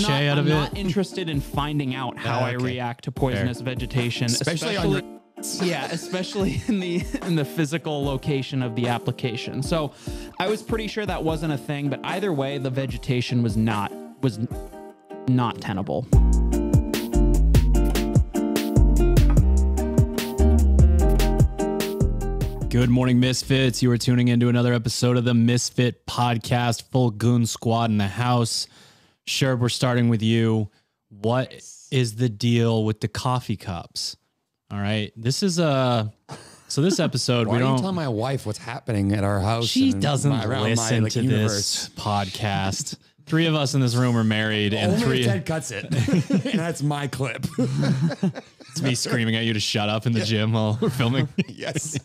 out of it. I'm not interested in finding out how I react to poisonous vegetation, especially in the physical location of the application. So I was pretty sure that wasn't a thing, but either way, the vegetation was not tenable. Good morning, Misfits. You are tuning into another episode of the Misfit Podcast. Full Goon Squad in the house. Sherb, we're starting with you. What is the deal with the coffee cups? All right. This is this episode, Why don't you tell my wife what's happening at our house? She doesn't listen to this podcast. Three of us in this room are married, and only Ted cuts it. And that's my clip. It's me screaming at you to shut up in the gym while we're filming. Yes.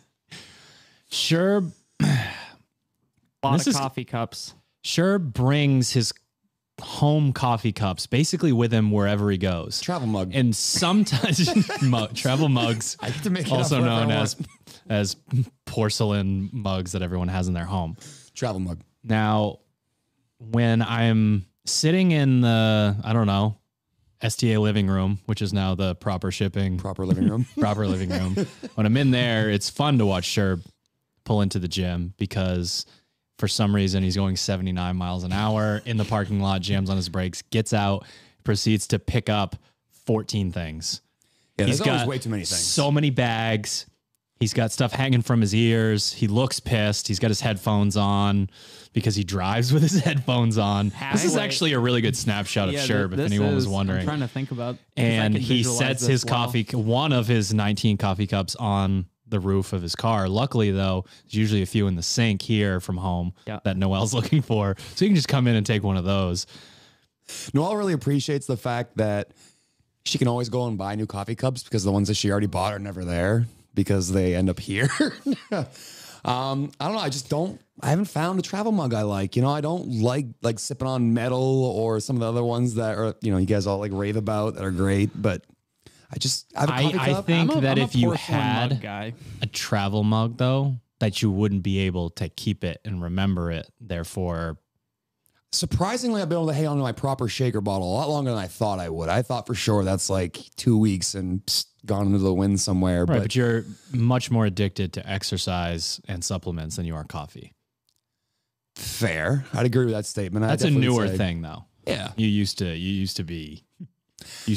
Sherb, lot of coffee cups. Sherb brings his home coffee cups basically with him wherever he goes. Travel mug. And sometimes travel mugs, I have to make it also up known as porcelain mugs that everyone has in their home. Travel mug. Now, when I'm sitting in the, I don't know, STA living room, which is now the proper living room. When I'm in there, it's fun to watch Sherb pull into the gym because for some reason he's going 79 miles an hour in the parking lot, jams on his brakes, gets out, proceeds to pick up 14 things. Yeah, he's got way too many things. So many bags. He's got stuff hanging from his ears. He looks pissed. He's got his headphones on because he drives with his headphones on. This is actually a really good snapshot of Sherb, if anyone was wondering. I'm trying to think about. And he sets his one of his 19 coffee cups on the roof of his car. Luckily, though, there's usually a few in the sink here from home that Noel's looking for. So you can just come in and take one of those. Noel really appreciates the fact that she can always go and buy new coffee cups because the ones that she already bought are never there because they end up here. I don't know. I haven't found a travel mug I like. I don't like sipping on metal or some of the other ones that are, you guys all like rave about that are great, but I have a coffee cup. I think that if you had a travel mug, though, that you wouldn't be able to keep it and remember it. Therefore, surprisingly, I've been able to hang on to my proper shaker bottle a lot longer than I thought I would. I thought for sure that's like 2 weeks and gone into the wind somewhere. Right, but you're much more addicted to exercise and supplements than you are coffee. Fair. I'd agree with that statement. That's a newer thing, though. Yeah. You used to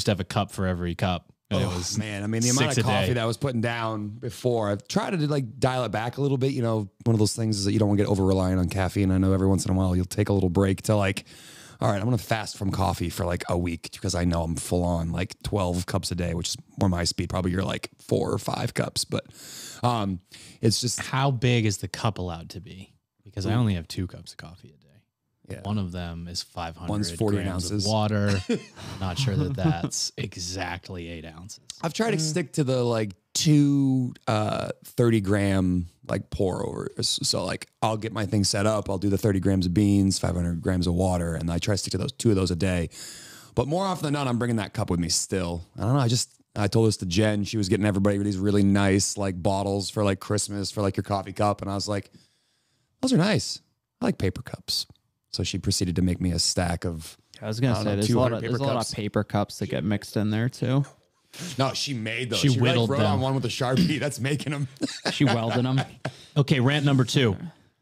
have a cup for every cup. And it was, man, I mean, the amount of coffee that I was putting down before, I've tried to dial it back a little bit. One of those things is that you don't want to get over reliant on caffeine. I know every once in a while you'll take a little break to all right, I'm going to fast from coffee for a week because I know I'm full on 12 cups a day, which is more my speed. Probably you're 4 or 5 cups, but it's just. How big is the cup allowed to be? Because I only have 2 cups of coffee a day. Yeah. One of them is 500 One's 40 grams ounces of water. Not sure that's exactly 8 ounces. I've tried to stick to the 2 30-gram pour overs. So I'll get my thing set up. I'll do the 30 grams of beans, 500 grams of water, and I try to stick to 2 of those a day. But more often than not, I'm bringing that cup with me still. I don't know. I told this to Jen. She was getting everybody these really nice bottles for Christmas for your coffee cup, and I was like, those are nice. I like paper cups. So she proceeded to make me a stack of. I was going to say, there's a lot of paper cups that get mixed in there too. No, she made those. She whittled wrote them on one with a Sharpie. That's making them. She welded them. Okay, rant number 2.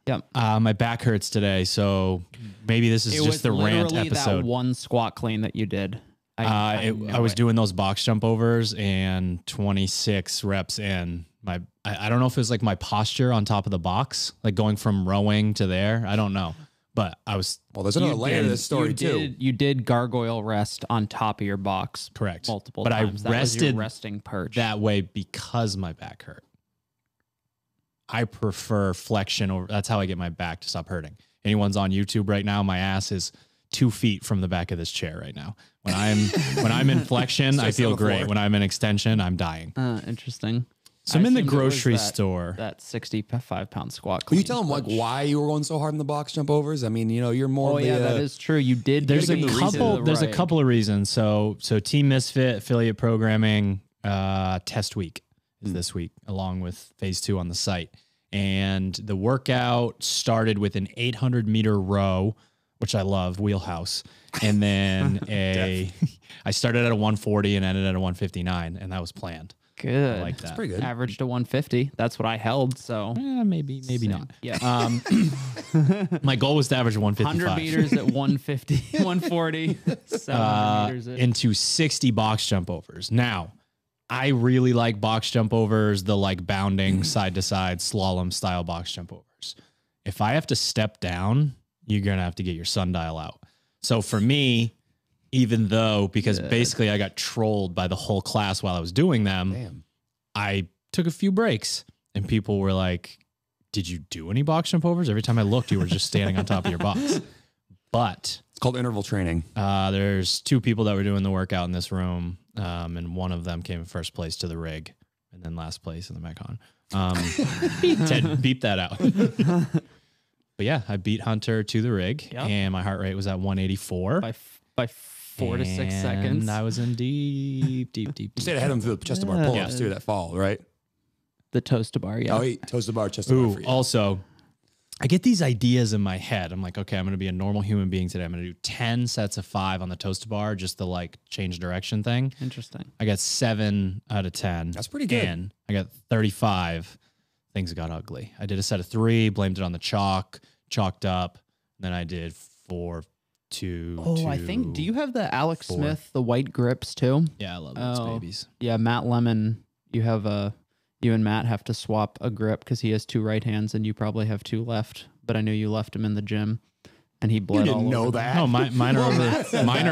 Yep. My back hurts today, so maybe this is just the rant episode. That one squat clean that you did. I was doing those box jump overs and 26 reps in. I don't know if it was my posture on top of the box, going from rowing to there. I don't know. But I was... Well, there's another layer to this story, too. You did gargoyle rest on top of your box. Correct. Multiple times. But I rested was your resting perch. That way because my back hurt. I prefer flexion over... That's how I get my back to stop hurting. Anyone's on YouTube right now, my ass is 2 feet from the back of this chair right now. When I'm in flexion, I feel great. When I'm in extension, I'm dying. Interesting. So I'm in the grocery store. That 65-pound squat. Will you tell them why you were going so hard in the box jump overs? I mean, you're more. Oh yeah, that is true. You did. There's a couple of reasons. So Team Misfit affiliate programming test week is this week, along with phase 2 on the site. And the workout started with an 800-meter row which I love, wheelhouse. And then I started at a 140 and ended at a 159, and that was planned. Good. I like that. That's pretty good. Average to 150. That's what I held. So Maybe not. yeah. My goal was to average 155. 100 meters at 150, 140, 700 meters at into 60 box jump overs. Now, I really like box jump overs, the like bounding side to side slalom style box jump overs. If I have to step down, you're going to have to get your sundial out. So for me, even though, because basically I got trolled by the whole class while I was doing them, I took a few breaks and people were like, did you do any box jump overs? Every time I looked, you were just standing on top of your box. But it's called interval training. There's 2 people that were doing the workout in this room. And one of them came in first place to the rig and then last place in the Metcon. Ted, beep that out. But yeah, I beat Hunter to the rig and my heart rate was at 184 by 4 to 6 seconds. And I was in deep. You stayed ahead of him through the chest to bar pull-ups through that fall, right? The toast to bar, yeah. Oh, he toast to bar, chest to bar for you. Also, I get these ideas in my head. I'm like, okay, I'm going to be a normal human being today. I'm going to do 10 sets of 5 on the toast to bar, just the like change direction thing. Interesting. I got 7 out of 10. That's pretty good. And I got 35. Things got ugly. I did a set of 3, blamed it on the chalked up. Then I did 4, 2. Oh, 2, I think, do you have the Alex 4. Smith, the white grips too? Yeah, I love those babies. Yeah, Matt Lemon, you and Matt have to swap a grip because he has 2 right hands and you probably have 2 left. But I knew you left him in the gym and he bled all over. You didn't know that? No, mine are over. Mine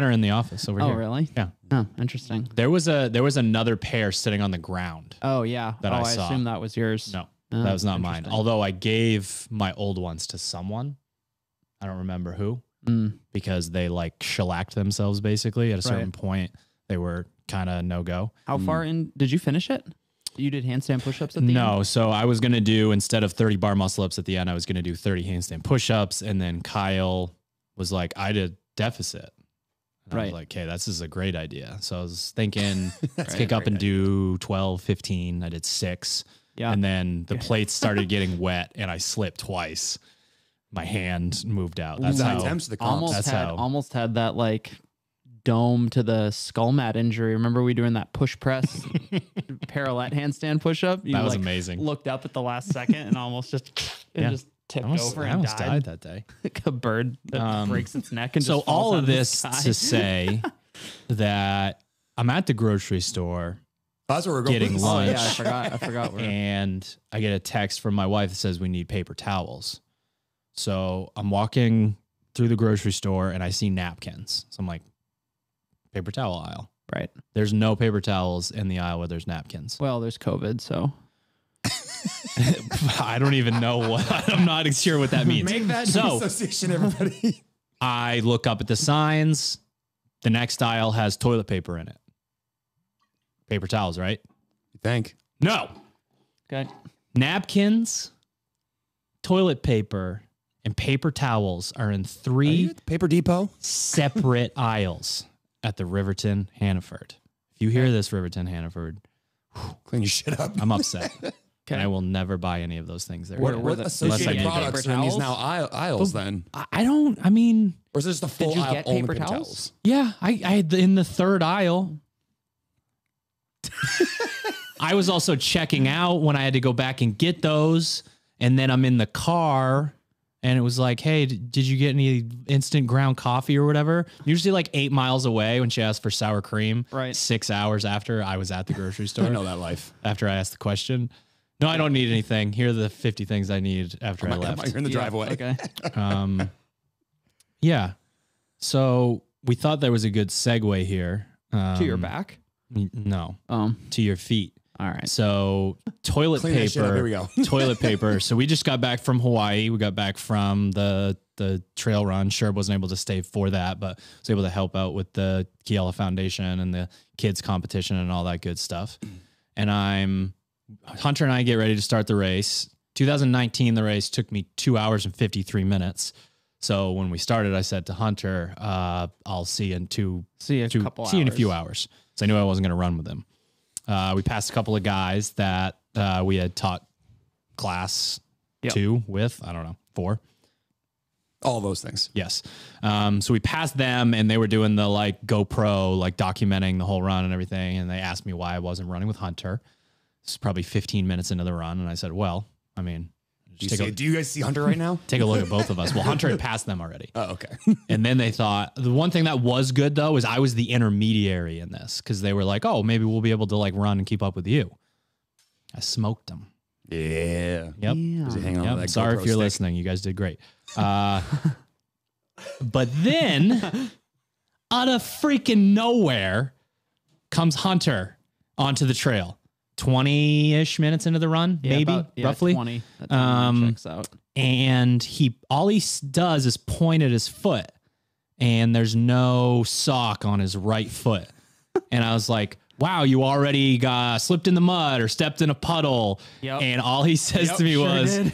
are in the office over here. Oh, really? Yeah. Oh, interesting. There was another pair sitting on the ground. Oh, yeah. That I saw. assume that was yours. No, Oh, that was not mine. interesting. Although I gave my old ones to someone. I don't remember who. Because they like shellacked themselves basically at a certain point. They were kind of no-go. How far in did you finish it? You did handstand push-ups at the end? No, so I was going to do, instead of 30 bar muscle-ups at the end, I was going to do 30 handstand push-ups. And then Kyle was like, I did deficit. And I was like, okay, this is a great idea. So I was thinking, let's kick up and do 12, 15. I did 6. Yeah. And then the plates started getting wet and I slipped twice. My hand moved out. That's how. Almost had that like dome to the skull mat injury. Remember we doing that push press parallel handstand push up? That was amazing. Looked up at the last second and almost just tipped over and almost died that day. Like a bird that breaks its neck and so just falls all out of this the sky. to say that I'm at the grocery store. That's where we're getting lunch. Oh, yeah, I forgot. And I get a text from my wife that says we need paper towels. So I'm walking through the grocery store and I see napkins. So I'm like, paper towel aisle. Right. There's no paper towels in the aisle where there's napkins. Well, there's COVID, so. I don't even know what. I'm not sure what that means. Make that association, everybody. I look up at the signs. The next aisle has toilet paper in it. Paper towels, right? You think? No. Okay. Napkins, toilet paper, and paper towels are in 3 Paper Depot separate aisles at the Riverton Hannaford. If you hear this, Riverton Hannaford, clean your shit up. I'm upset. And I will never buy any of those things there. What associated products are in these now aisles then? I mean, or is this the full did you aisle get only paper towels? Yeah, I had in the 3rd aisle. I was also checking out when I had to go back and get those. And then I'm in the car and it was like, hey, did you get any instant ground coffee or whatever? Usually like 8 miles away when she asked for sour cream. Right. 6 hours after I was at the grocery store. I know that life. After I asked the question. No, I don't need anything. Here are the 50 things I need after I left. You're in the driveway. Okay. Yeah. So we thought there was a good segue here. To your back? No. To your feet. All right. So toilet paper. Here we go. Toilet paper. So we just got back from Hawaii. We got back from the trail run. Sherb wasn't able to stay for that, but was able to help out with the Kiala Foundation and the kids competition and all that good stuff. And Hunter and I get ready to start the race. 2019, the race took me 2 hours and 53 minutes. So when we started, I said to Hunter, I'll see you in a few hours. So I knew I wasn't going to run with him. We passed a couple of guys that we had taught class 2 with, I don't know, 4. All those things. Yes. So we passed them and they were doing the like GoPro, like documenting the whole run and everything. And they asked me why I wasn't running with Hunter. This is probably 15 minutes into the run. And I said, well, I mean, do you guys see Hunter right now? Take a look at both of us. Well, Hunter had passed them already. Oh, okay. And then they thought, the one thing that was good though, is I was the intermediary in this. Cause they were like, oh, maybe we'll be able to like run and keep up with you. I smoked them. Yeah. Yep. Was he hanging on to that Sorry GoPro if you're stick? listening. You guys did great. But then out of freaking nowhere comes Hunter onto the trail. 20-ish minutes into the run, maybe roughly 20. That time checks out. And all he does is point at his foot, and there's no sock on his right foot. And I was like, wow, you already got slipped in the mud or stepped in a puddle. Yep. And all he says to me was,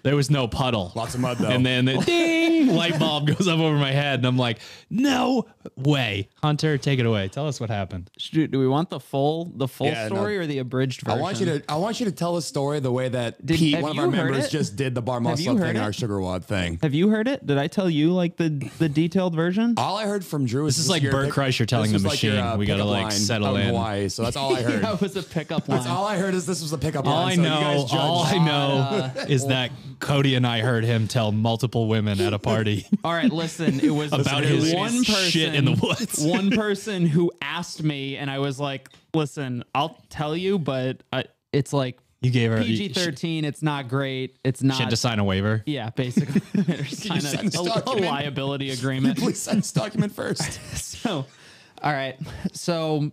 there was no puddle. Lots of mud though. And then the ding, light bulb goes up over my head. And I'm like, no way. Hunter, take it away. Tell us what happened. Do we want the full story or the abridged version? I want you to tell a story the way that Pete, one of our members, just did the bar muscle up thing in our SugarWOD thing. Have you heard it? Did I tell you like the detailed version? All I heard from Drew is this is like Bert Kreischer telling the machine. We got to like settle in. Hawaii, so that's all I heard. That was a pickup line. That's all I heard is this was a pickup line. All I know is that Cody and I heard him tell multiple women at a party. All right, listen, it was about his one shit in the woods. One person who asked me, and I was like, listen, I'll tell you, but it's like you gave her PG-13. It's not great. It's not. She had to sign a waiver. Yeah, basically. sign a liability agreement. Please sign this document first. So, all right. So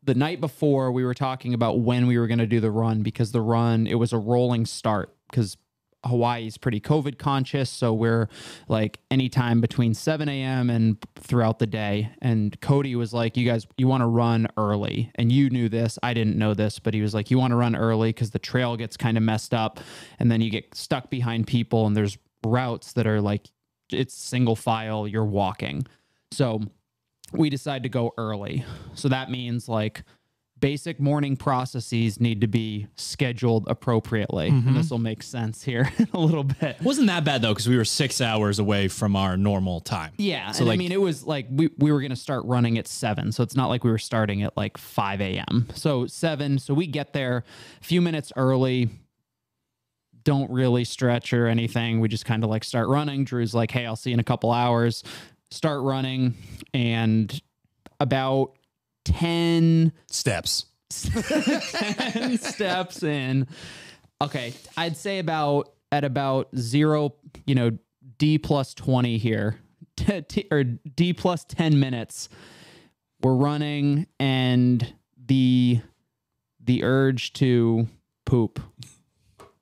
the night before we were talking about when we were going to do the run, because the run, it was a rolling start because Hawaii's pretty COVID conscious. So we're like anytime between 7 a.m. and throughout the day. And Cody was like, you guys, you want to run early. And you knew this. I didn't know this, but he was like, you want to run early because the trail gets kind of messed up. And then you get stuck behind people. And there's routes that are like, it's single file, you're walking. So we decided to go early. So that means like basic morning processes need to be scheduled appropriately. And this will make sense here in a little bit. It wasn't that bad though, because we were 6 hours away from our normal time. Yeah. So and I mean, it was like we were going to start running at 7. So it's not like we were starting at like 5 a.m. So 7. So we get there a few minutes early. Don't really stretch or anything. We just kind of like start running. Drew's like, hey, I'll see you in a couple hours. Start running, and about 10 steps. 10 steps in. Okay, I'd say at about 0, D plus 20 here, or D plus 10 minutes. We're running, and the urge to poop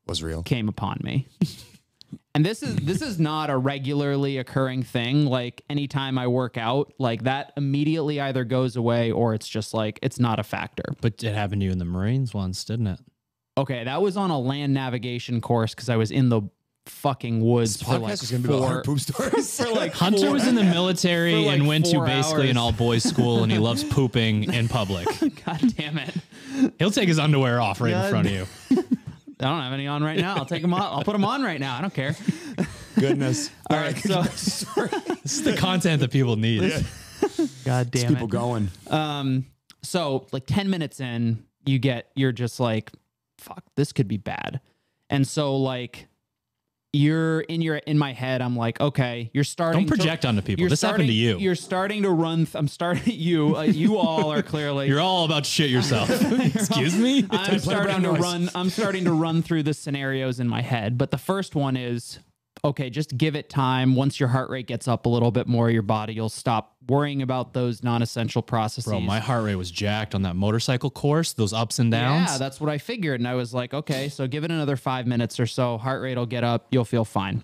was real. Came upon me. And this is not a regularly occurring thing. Like anytime I work out, like that immediately either goes away or it's just like, it's not a factor. But it happened to you in the Marines once, didn't it? Okay. That was on a land navigation course because I was in the fucking woods for like is gonna be about poop stories. For like Hunter was in the military like and went to 4 basically hours. an all boys school, and he loves pooping in public. God damn it. He'll take his underwear off right in front of you. I don't have any on right now. I'll take them on. I'll put them on right now. I don't care. Goodness. All right. So this is the content that people need. God damn it. People going. So like 10 minutes in, you're just like, fuck, this could be bad. And so like in my head, I'm like, okay, you're starting. Don't project onto people. This happened to you. You're starting to run. I'm starting you all are clearly. You're all about to shit yourself. Excuse me. I'm starting to run through the scenarios in my head. But the first one is, okay, just give it time. Once your heart rate gets up a little bit more, your body will stop worrying about those non-essential processes. Bro, my heart rate was jacked on that motorcycle course, those ups and downs. Yeah, that's what I figured. And I was like, okay, so give it another 5 minutes or so. Heart rate will get up. You'll feel fine.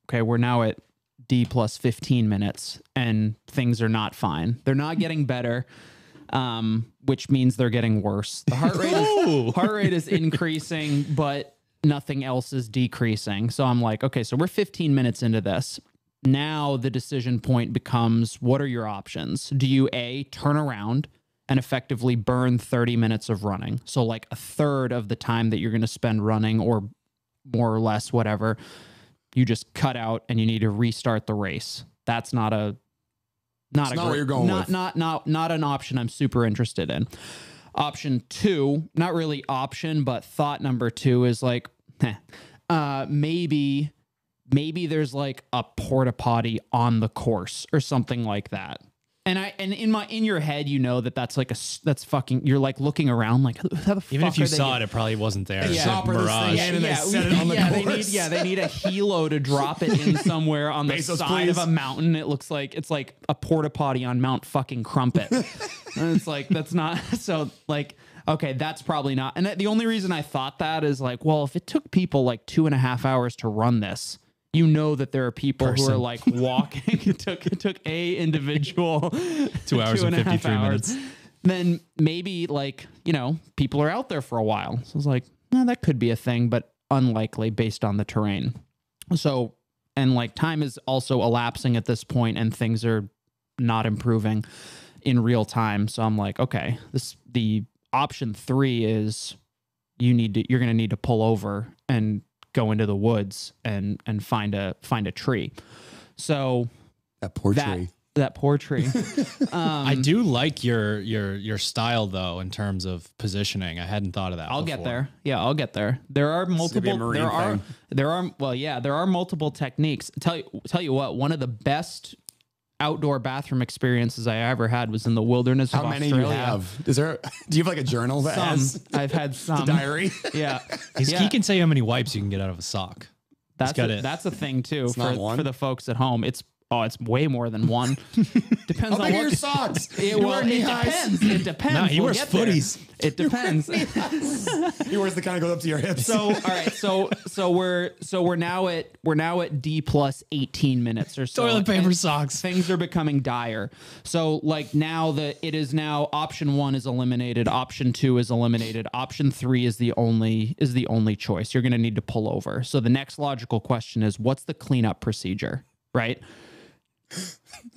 Okay, we're now at D plus 15 minutes and things are not fine. They're not getting better, which means they're getting worse. The heart rate is increasing, but nothing else is decreasing. So I'm like, okay, so we're 15 minutes into this. Now the decision point becomes, what are your options? Do you A, turn around and effectively burn 30 minutes of running? So like a third of the time that you're going to spend running, or more or less, whatever, you just cut out and you need to restart the race. That's not what you're going with. Not an option I'm super interested in. Option 2, not really option, but thought number 2 is like, maybe there's like a porta potty on the course or something like that. And in your head, you know that's like that's fucking. You're like looking around, like how the fuck. Even if you saw it probably wasn't there. Yeah, mirage. They need a helo to drop it in somewhere on the side of a mountain. It looks like it's like a porta potty on Mount fucking Crumpet. And it's like that's not so like. Okay, that's probably not. And the only reason I thought that is like, well, if it took people like 2.5 hours to run this, you know that there are people who are like walking. It took a individual 2 hours and 53 minutes. Then maybe like, people are out there for a while. So it's like, that could be a thing, but unlikely based on the terrain. So, and like time is also elapsing at this point and things are not improving in real time. So I'm like, okay, the option 3 is you're going to need to pull over and go into the woods and find a tree. So that poor tree. I do like your style though, in terms of positioning. I hadn't thought of that. I'll get there. Yeah, I'll get there. There are multiple, there are multiple techniques. Tell you what, one of the best outdoor bathroom experiences I ever had was in the wilderness of Australia. How many do you have? Do you have like a journal that has? I've had some. It's a diary? Yeah. He can say how many wipes you can get out of a sock. That's a thing too for the folks at home. It's way more than one. Depends on your socks. It depends. It depends. No, he wears footies. It depends. He wears the kind of goes up to your hips. So all right. So we're now at D plus 18 minutes or so. Toilet paper socks. Things are becoming dire. So like now it is now option 1 is eliminated. Option 2 is eliminated. Option 3 is the only choice. You're going to need to pull over. So the next logical question is, what's the cleanup procedure? Right.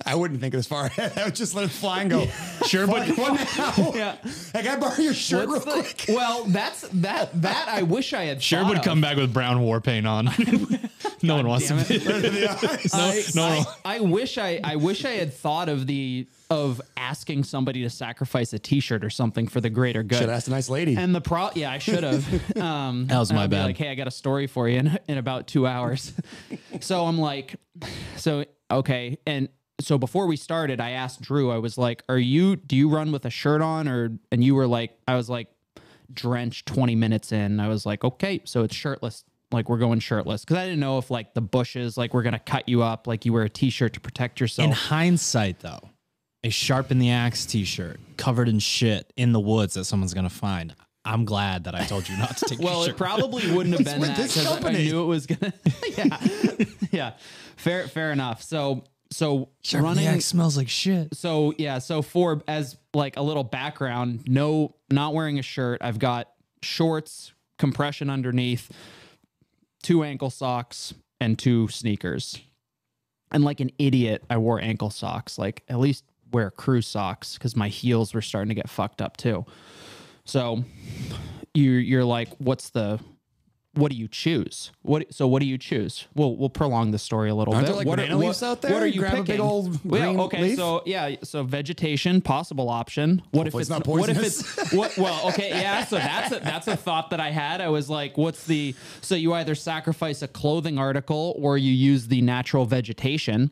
I wouldn't think as far ahead. I would just let it fly and go. Sure, but what now? Yeah. Hey, can I borrow your shirt real quick? Well, that I wish I had. Sherb would come back with brown war paint on. No one wants to be. I wish I had thought of asking somebody to sacrifice a T-shirt or something for the greater good. Should have asked a nice lady. And I should have. That was my bad. Like, hey, I got a story for you in about 2 hours. So I'm like, okay. And so before we started, I asked Drew, I was like, do you run with a shirt on and you were like, I was like drenched 20 minutes in. I was like, okay, so it's shirtless. Like we're going shirtless. Cause I didn't know if like the bushes, like we're going to cut you up. Like you wear a T-shirt to protect yourself. In hindsight though, a Sharpen the Axe T-shirt covered in shit in the woods that someone's going to find. I'm glad that I told you not to take well, your shirt. It probably wouldn't have been that because I knew it was going to. Yeah. Fair enough. So Sharpen the Axe smells like shit. So yeah. So for as like a little background, not wearing a shirt. I've got shorts, compression underneath, 2 ankle socks, and 2 sneakers. And like an idiot, I wore ankle socks. Like at least wear crew socks because my heels were starting to get fucked up too. So you're like, what do you choose? What do you choose? We'll prolong the story a little bit. There like banana leaves out there? What are you grab picking? A big old green leaf? So vegetation, possible option. What Hopefully if it's not poisonous? So that's a thought that I had. I was like, so you either sacrifice a clothing article or you use the natural vegetation.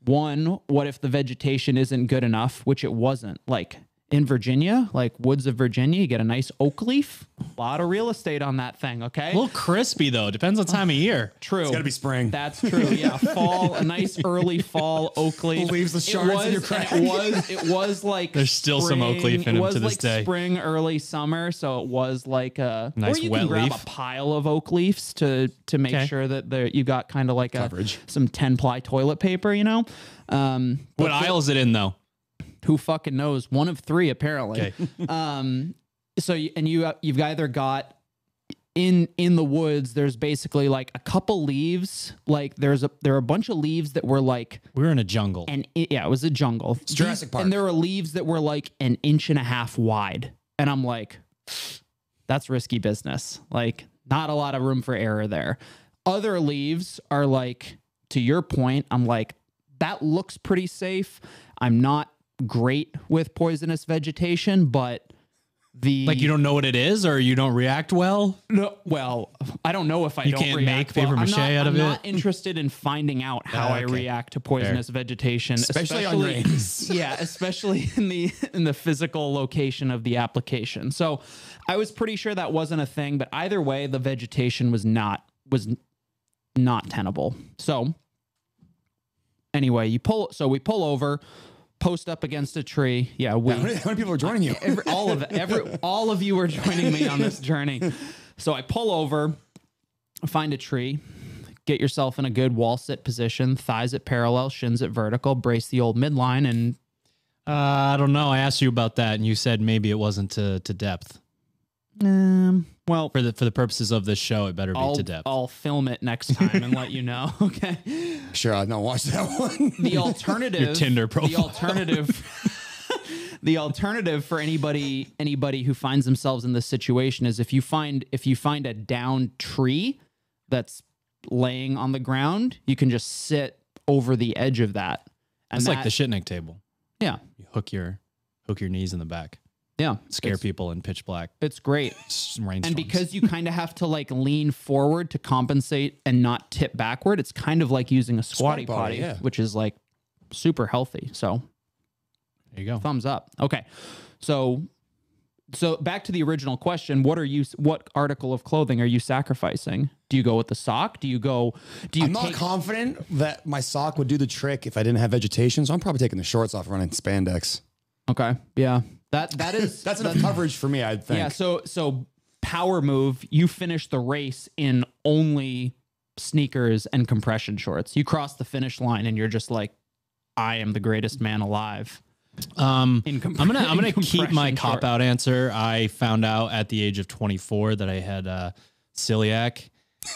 One, what if the vegetation isn't good enough, which it wasn't? Like in Virginia, like woods of Virginia, you get a nice oak leaf. A lot of real estate on that thing, okay? A little crispy, though. Depends on time of year. True. It's got to be spring. That's true, yeah. Fall, a nice early fall oak leaf. Leaves the shards in your crack. It was like there's still some oak leaf in them to this day. Spring, early summer, so it was like a nice or you wet can grab leaf. a pile of oak leaves to make sure that you got kind of like some 10-ply toilet paper, you know? What aisle is it in, though? Who fucking knows? 1 of 3 apparently. Okay. So you've either got in the woods. There's basically like a couple leaves. Like there are a bunch of leaves that were like we're in a jungle. And it was a jungle. It's Jurassic Park. And there were leaves that were like 1.5 inches wide. And I'm like, that's risky business. Like not a lot of room for error there. Other leaves are like, to your point, I'm like, that looks pretty safe. I'm not great with poisonous vegetation, but like you don't know what it is, or you don't react well. No, well, I don't know if I don't can't react make paper well. mache out of I'm it. not interested in finding out how I react to poisonous vegetation, Especially on rings. Yeah, especially in the physical location of the application. So I was pretty sure that wasn't a thing, but either way, the vegetation was not tenable. So anyway, we pull over, post up against a tree. Yeah, how many people are joining you? all of you are joining me on this journey. So I pull over, find a tree, get yourself in a good wall sit position, thighs at parallel, shins at vertical, brace the old midline, and I don't know. I asked you about that, and you said maybe it wasn't to depth. Well, for the purposes of this show, it better be to depth. I'll film it next time and let you know. Okay. Sure, I'll not watch that one. The alternative, your Tinder profile. The alternative for anybody who finds themselves in this situation is if you find a downed tree that's laying on the ground, you can just sit over the edge of that. And it's like the shitnik table. Yeah. You hook your knees in the back. Yeah. Scare people in pitch black. It's great. Rainstorms. And because you kind of have to like lean forward to compensate and not tip backward, it's kind of like using a squatty potty, which is like super healthy. So there you go. Thumbs up. Okay. So back to the original question, what article of clothing are you sacrificing? Do you go with the sock? I'm not confident that my sock would do the trick if I didn't have vegetation, so I'm probably taking the shorts off running spandex. Okay. Yeah. That is that's enough coverage for me, I'd think. Yeah, so power move, you finish the race in only sneakers and compression shorts. You cross the finish line and you're just like, I am the greatest man alive. I'm gonna keep my cop out answer. I found out at the age of 24 that I had celiac,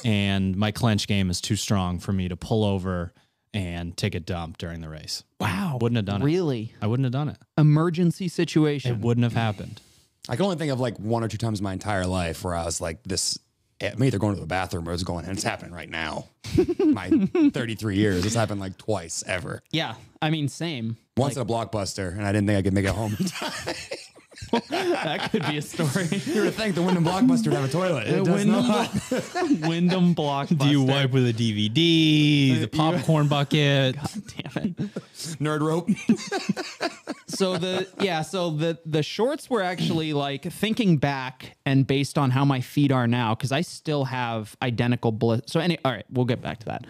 and my clench game is too strong for me to pull over and take a dump during the race. Wow. Wouldn't have done it. Really? I wouldn't have done it. Emergency situation. It wouldn't have happened. I can only think of like one or two times in my entire life where I was like this, I'm either going to the bathroom or it's going, and it's happening right now. My 33 years, it's happened like twice ever. Yeah. I mean, same. Once at a Blockbuster, and I didn't think I could make it home in time. That could be a story. You would think the Wyndham Blockbuster would have a toilet. It does not. Wyndham Blockbuster. Do you wipe with a DVD, the popcorn bucket? God damn it. Nerd rope. So the shorts were actually like, thinking back and based on how my feet are now, because I still have identical blisters. All right, we'll get back to that.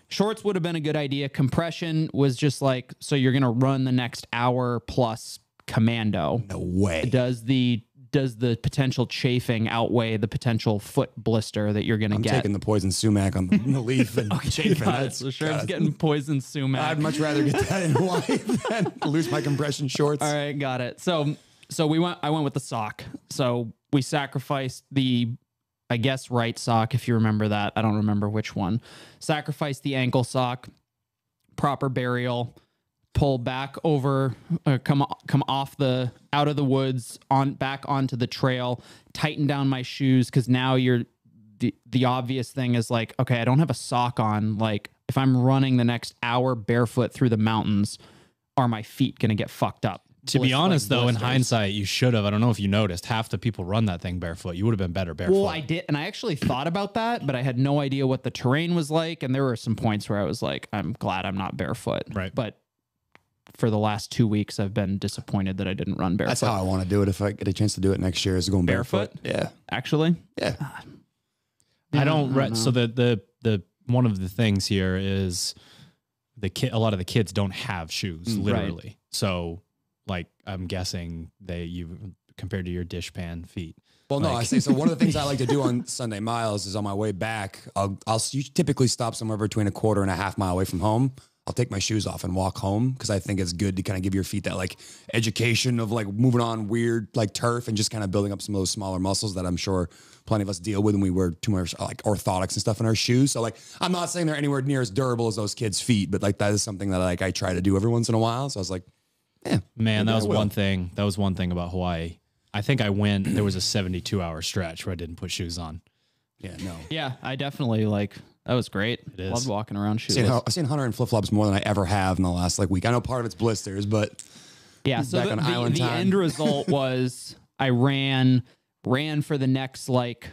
Shorts would have been a good idea. Compression was just like, so you're gonna run the next hour plus commando. No way. Does the potential chafing outweigh the potential foot blister that you're gonna get? I'm taking the poison sumac on the leaf and chafing. So Sherb's getting poison sumac. I'd much rather get that in Hawaii than lose my compression shorts. All right, got it. So I went with the sock. So we sacrificed the, I guess, right sock, if you remember that. I don't remember which one. Sacrificed the ankle sock, proper burial, pull back over, come off out of the woods, back onto the trail, tighten down my shoes, because now the obvious thing is like, okay, I don't have a sock on. Like, if I'm running the next hour barefoot through the mountains, are my feet going to get fucked up? To be honest, though, in hindsight, you should have. I don't know if you noticed, half the people run that thing barefoot. You would have been better barefoot. Well, I did, and I actually thought about that, but I had no idea what the terrain was like, and there were some points where I was like, I'm glad I'm not barefoot. Right. But for the last 2 weeks, I've been disappointed that I didn't run barefoot. That's how I want to do it. If I get a chance to do it next year, is going barefoot. Yeah. Actually? Yeah. I don't. So the one of the things here is a lot of the kids don't have shoes, literally. Right. So, like, I'm guessing compared to your dishpan feet. Well, no, I say, so one of the things I like to do on Sunday miles is on my way back, I'll typically stop somewhere between a quarter and a half mile away from home. I'll take my shoes off and walk home, because I think it's good to kind of give your feet that like education of like moving on weird like turf and just kind of building up some of those smaller muscles that I'm sure plenty of us deal with when we wear too much like orthotics and stuff in our shoes. So like, I'm not saying they're anywhere near as durable as those kids' feet, but like that is something that like I try to do every once in a while. So I was like, yeah, man, that was one thing. That was one thing about Hawaii. I think there was a 72-hour stretch where I didn't put shoes on. Yeah, no. Yeah, I definitely like That was great. It is. Loved walking around shoeless. I've seen Hunter in flip-flops more than I ever have in the last like week. I know part of it's blisters, but yeah. So back on island the time. end result was I ran for the next like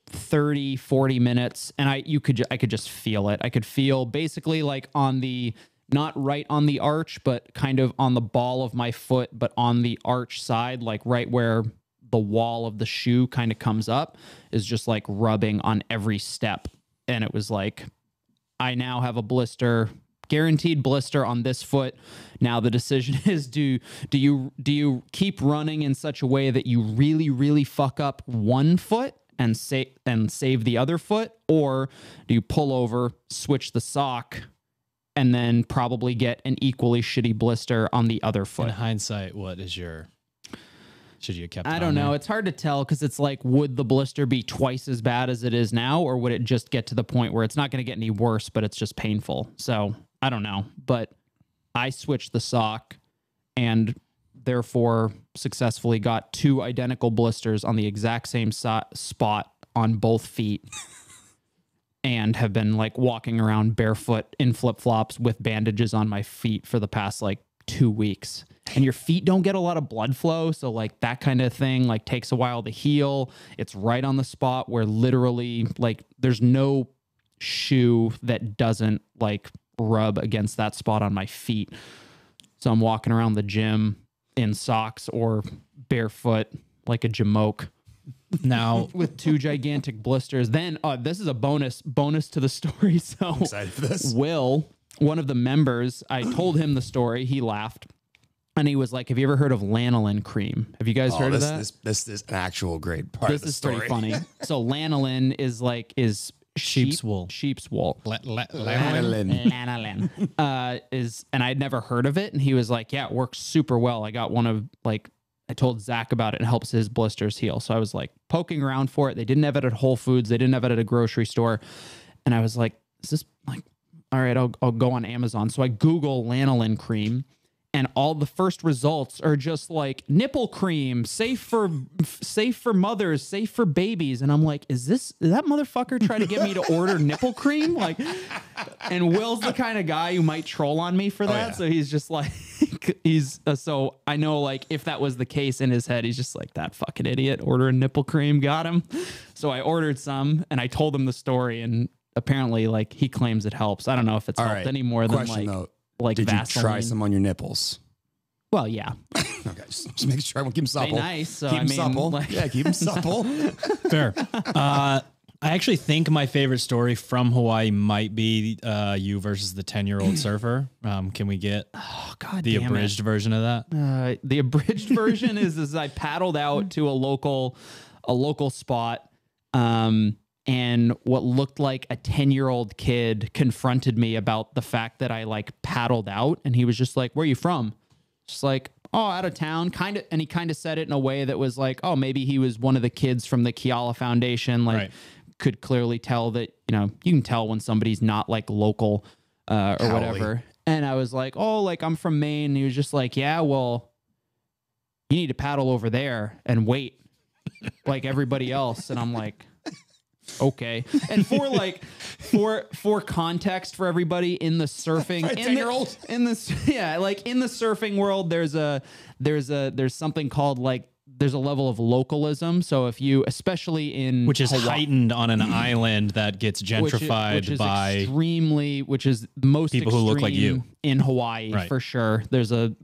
30, 40 minutes. And I could just feel it. I could feel basically like on the, not right on the arch, but kind of on the ball of my foot, but on the arch side, like right where the wall of the shoe kind of comes up, is just like rubbing on every step. And it was like, I now have a blister, guaranteed blister on this foot. Now the decision is, do you keep running in such a way that you really, really fuck up one foot and save the other foot? Or do you pull over, switch the sock, and then probably get an equally shitty blister on the other foot? In hindsight, what is should you have kept it I don't know. It's hard to tell because it's like, would the blister be twice as bad as it is now? Or would it just get to the point where it's not going to get any worse, but it's just painful? So I don't know. But I switched the sock and therefore successfully got 2 identical blisters on the exact same spot on both feet. And have been like walking around barefoot in flip-flops with bandages on my feet for the past like 2 weeks. And your feet don't get a lot of blood flow. So like that kind of thing like takes a while to heal. It's right on the spot where literally like there's no shoe that doesn't like rub against that spot on my feet. So I'm walking around the gym in socks or barefoot like a jamoke. Now With 2 gigantic blisters. Then this is a bonus to the story. So I'm excited for this. Will, one of the members, I told him the story. He laughed. And he was like, have you ever heard of lanolin cream? Have you guys heard of that? This is an actual great part of the story. This is pretty funny. So lanolin is sheep's wool. Sheep's wool. Lanolin. Lanolin. And I'd never heard of it. And he was like, yeah, it works super well. I got one of like, I told Zach about it and it helps his blisters heal. So I was like poking around for it. They didn't have it at Whole Foods. They didn't have it at a grocery store. And I was like, is this like, all right, I'll go on Amazon. So I Google lanolin cream. And all the first results are just like nipple cream, safe for mothers, safe for babies. And I'm like, is that motherfucker trying to get me to order nipple cream? Like, and Will's the kind of guy who might troll on me for that. Yeah. So he's just like, so I know like if that was the case in his head, he's just like, that fucking idiot, ordering nipple cream, got him. So I ordered some and I told him the story, and apparently like he claims it helps. I don't know if it's helped any more than like did Vaseline. you try some on your nipples? Well, yeah. Okay, just make sure everyone keep them supple. Stay nice. So keep them supple. like, yeah, keep them supple. Fair. I actually think my favorite story from Hawaii might be you versus the 10-year-old surfer. Can we get the abridged version of that? The abridged version is I paddled out to a local spot. And what looked like a 10-year-old kid confronted me about the fact that I like paddled out, and he was just like, where are you from? Just like, oh, out of town, kind of. And he kind of said it in a way that was like, oh, maybe he was one of the kids from the Keala Foundation. Like, could clearly tell that, you can tell when somebody's not like local or whatever. And I was like, oh, like I'm from Maine. And he was just like, yeah, well, you need to paddle over there and wait like everybody else. And I'm like, okay. And for context for everybody in the surfing, in the surfing world, there's something called like, there's a level of localism. So if you, especially in which is Hawaii, heightened on an island that gets gentrified which is most people who look like you in Hawaii, for sure. There's a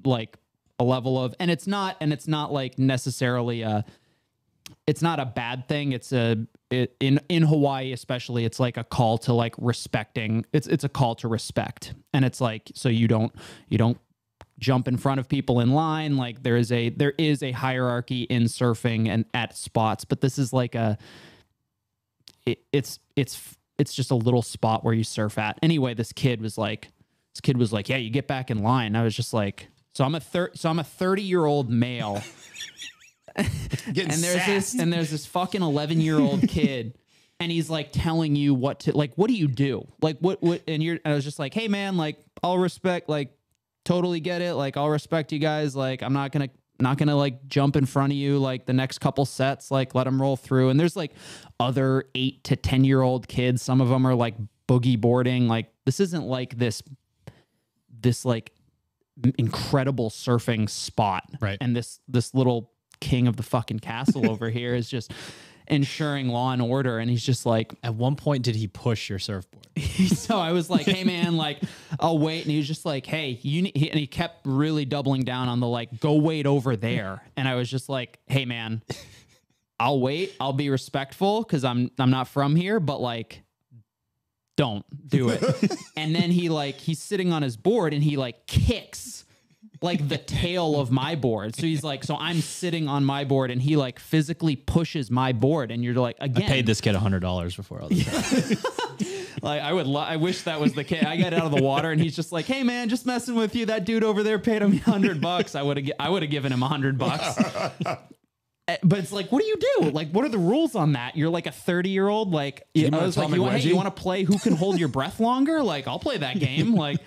level of, and it's not like necessarily it's not a bad thing. It's in Hawaii, especially, it's like a call to like respecting. It's a call to respect. And it's like, so you don't jump in front of people in line. Like there is a hierarchy in surfing and at spots, but this is like it's just a little spot where you surf at. Anyway, this kid was like, yeah, you get back in line. I was just like, so I'm a 30-year-old male. and there's this fucking 11-year-old kid, and he's like telling you what to, like, what do you do? Like what, and I was just like, hey man, like I'll respect, like totally get it. Like I'll respect you guys. Like I'm not gonna like jump in front of you, like the next couple sets, like let them roll through. And there's like other 8 to 10-year-old kids. Some of them are like boogie boarding. Like this isn't like this like incredible surfing spot. Right. And this little king of the fucking castle over here is just ensuring law and order. And he's just like, at one point, did he push your surfboard? so I was like, hey man, like I'll wait. And he was just like, hey, and he kept really doubling down on the like, go wait over there. And I was just like, hey man, I'll wait. I'll be respectful because I'm not from here, but like, don't do it. And then he's sitting on his board and he like kicks like the tail of my board. So he's like, so I'm sitting on my board and he like physically pushes my board. And you're like, again, I paid this kid $100 before all this. Like I wish that was the kid. I got out of the water and he's just like, hey man, just messing with you. That dude over there paid him $100. I would have given him $100. But it's like, what do you do? Like, what are the rules on that? You're like a 30-year-old. Like, I was like, you want to play who can hold your breath longer? Like, I'll play that game. Like,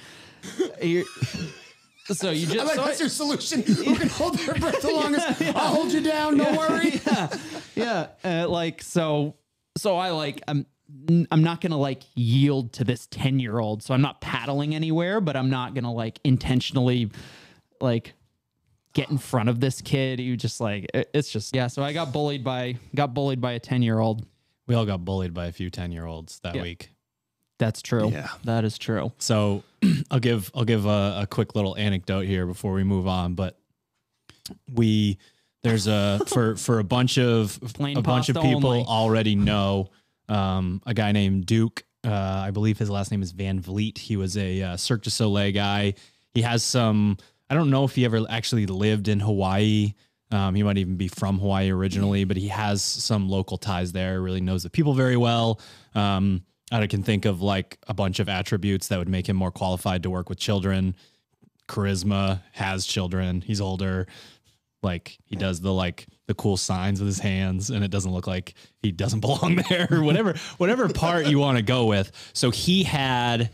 so you just. What's your solution? Who can hold their breath the longest? Yeah. I'll hold you down. Don't worry. Yeah. So I like, I'm not going to like yield to this 10-year-old. So I'm not paddling anywhere, but I'm not going to like intentionally like get in front of this kid. You just like, it's just, yeah. So I got bullied by a 10-year-old. We all got bullied by a few 10-year-olds that week. That's true. Yeah. That is true. So I'll give a quick little anecdote here before we move on, but there's for a bunch of people only. already know a guy named Duke. I believe his last name is Van Vliet. He was a Cirque du Soleil guy. He has some, I don't know if he ever actually lived in Hawaii. He might even be from Hawaii originally, but he has some local ties there, really knows the people very well. I can think of like a bunch of attributes that would make him more qualified to work with children. Charisma, has children, he's older. Like he does the cool signs with his hands and it doesn't look like he doesn't belong there or whatever part you want to go with. So he had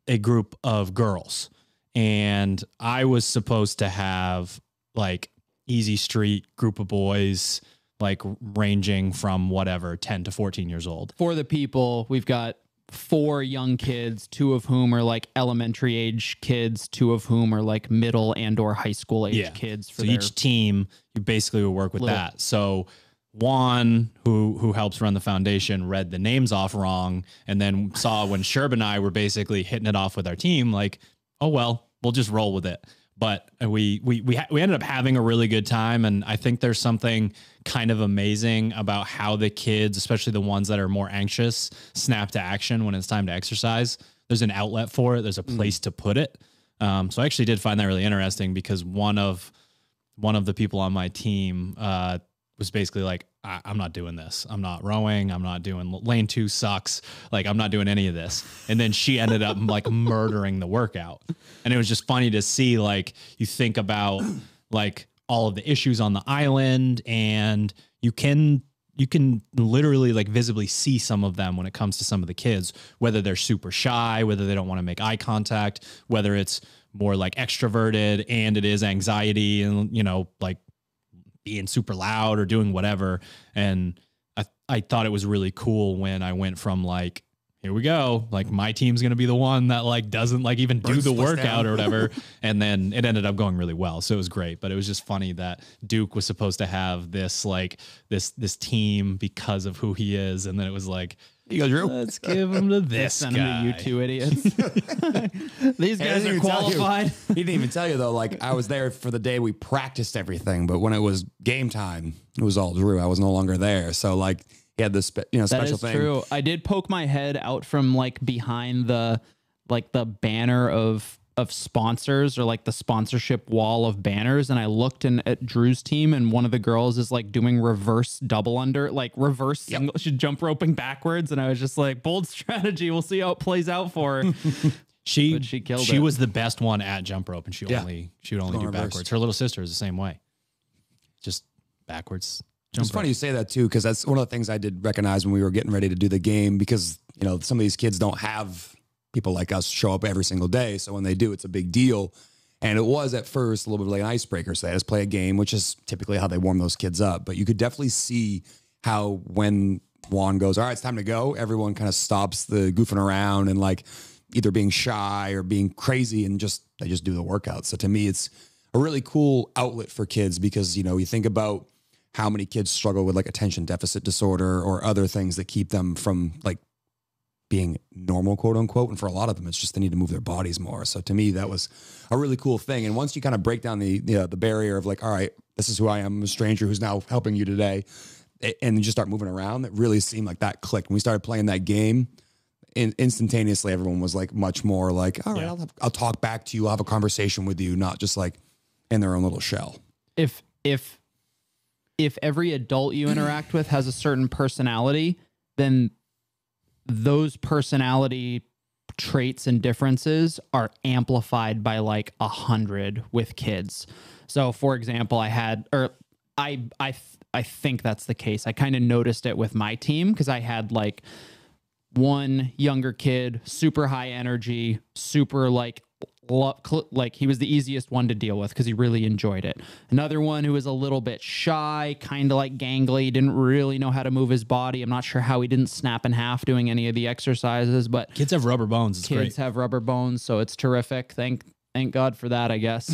a group of girls and I was supposed to have like easy street group of boys, like ranging from 10 to 14 years old. For the people, we've got 4 young kids, 2 of whom are like elementary age kids, 2 of whom are like middle and or high school age kids. So each team, you basically would work with that. So Juan, who helps run the foundation, read the names off wrong and then saw when Sherb and I were basically hitting it off with our team, like, oh, well, we'll just roll with it. But we ended up having a really good time. And I think there's something kind of amazing about how the kids, especially the ones that are more anxious, snap to action when it's time to exercise. There's an outlet for it. There's a place to put it. So I actually did find that really interesting because one of the people on my team was basically like, I'm not doing this. I'm not rowing. I'm not doing lane 2 sucks. Like I'm not doing any of this. And then she ended up like murdering the workout. And it was just funny to see, like, you think about like all of the issues on the island and you can literally like visibly see some of them when it comes to some of the kids, whether they're super shy, whether they don't want to make eye contact, whether it's more like extroverted and it is anxiety and, you know, like being super loud or doing whatever. And I thought it was really cool when I went from like, here we go, like my team's going to be the one that like doesn't like even do the workout or whatever. And then it ended up going really well. So it was great, but it was just funny that Duke was supposed to have this like this team because of who he is. And then it was like, you go, Drew. Let's give him to this guy. Send him to you 2 idiots. These guys are qualified. He didn't even tell you though. Like I was there for the day we practiced everything, but when it was game time, it was all Drew. I was no longer there. So like he had this, special thing. That is true. I did poke my head out from like behind the banner of sponsors or like the sponsorship wall of banners. And I looked at Drew's team and one of the girls is like doing reverse double under, like reverse single, she's jump roping backwards. And I was just like, bold strategy. We'll see how it plays out for her. She killed it. She was the best one at jump rope and she would only do reverse. Backwards. Her little sister is the same way. Just backwards. It's funny you say that too, because that's one of the things I did recognize when we were getting ready to do the game, because, you know, some of these kids don't have people like us show up every single day. So when they do, it's a big deal. And it was at first a little bit like an icebreaker. So they just play a game, which is typically how they warm those kids up. But you could definitely see how when Juan goes, all right, it's time to go, everyone kind of stops the goofing around and like either being shy or being crazy and they just do the workout. So to me, it's a really cool outlet for kids because, you know, you think about how many kids struggle with like attention deficit disorder or other things that keep them from like being normal, quote unquote. And for a lot of them, it's just they need to move their bodies more. So to me, that was a really cool thing. And once you kind of break down the barrier of like, all right, this is who I am, I'm a stranger who's now helping you today, and you just start moving around, it really seemed like that clicked. When we started playing that game, instantaneously, everyone was like much more like, all right, I'll talk back to you. I'll have a conversation with you, not just like in their own little shell. If every adult you interact with has a certain personality, then those personality traits and differences are amplified by like 100 with kids. So for example, I think that's the case. I kind of noticed it with my team because I had like one younger kid, super high energy, super like he was the easiest one to deal with because he really enjoyed it. Another one who was a little bit shy, kind of like gangly, didn't really know how to move his body. I'm not sure how he didn't snap in half doing any of the exercises, but kids have rubber bones. It's kids great. have rubber bones, so it's terrific. Thank God for that, I guess.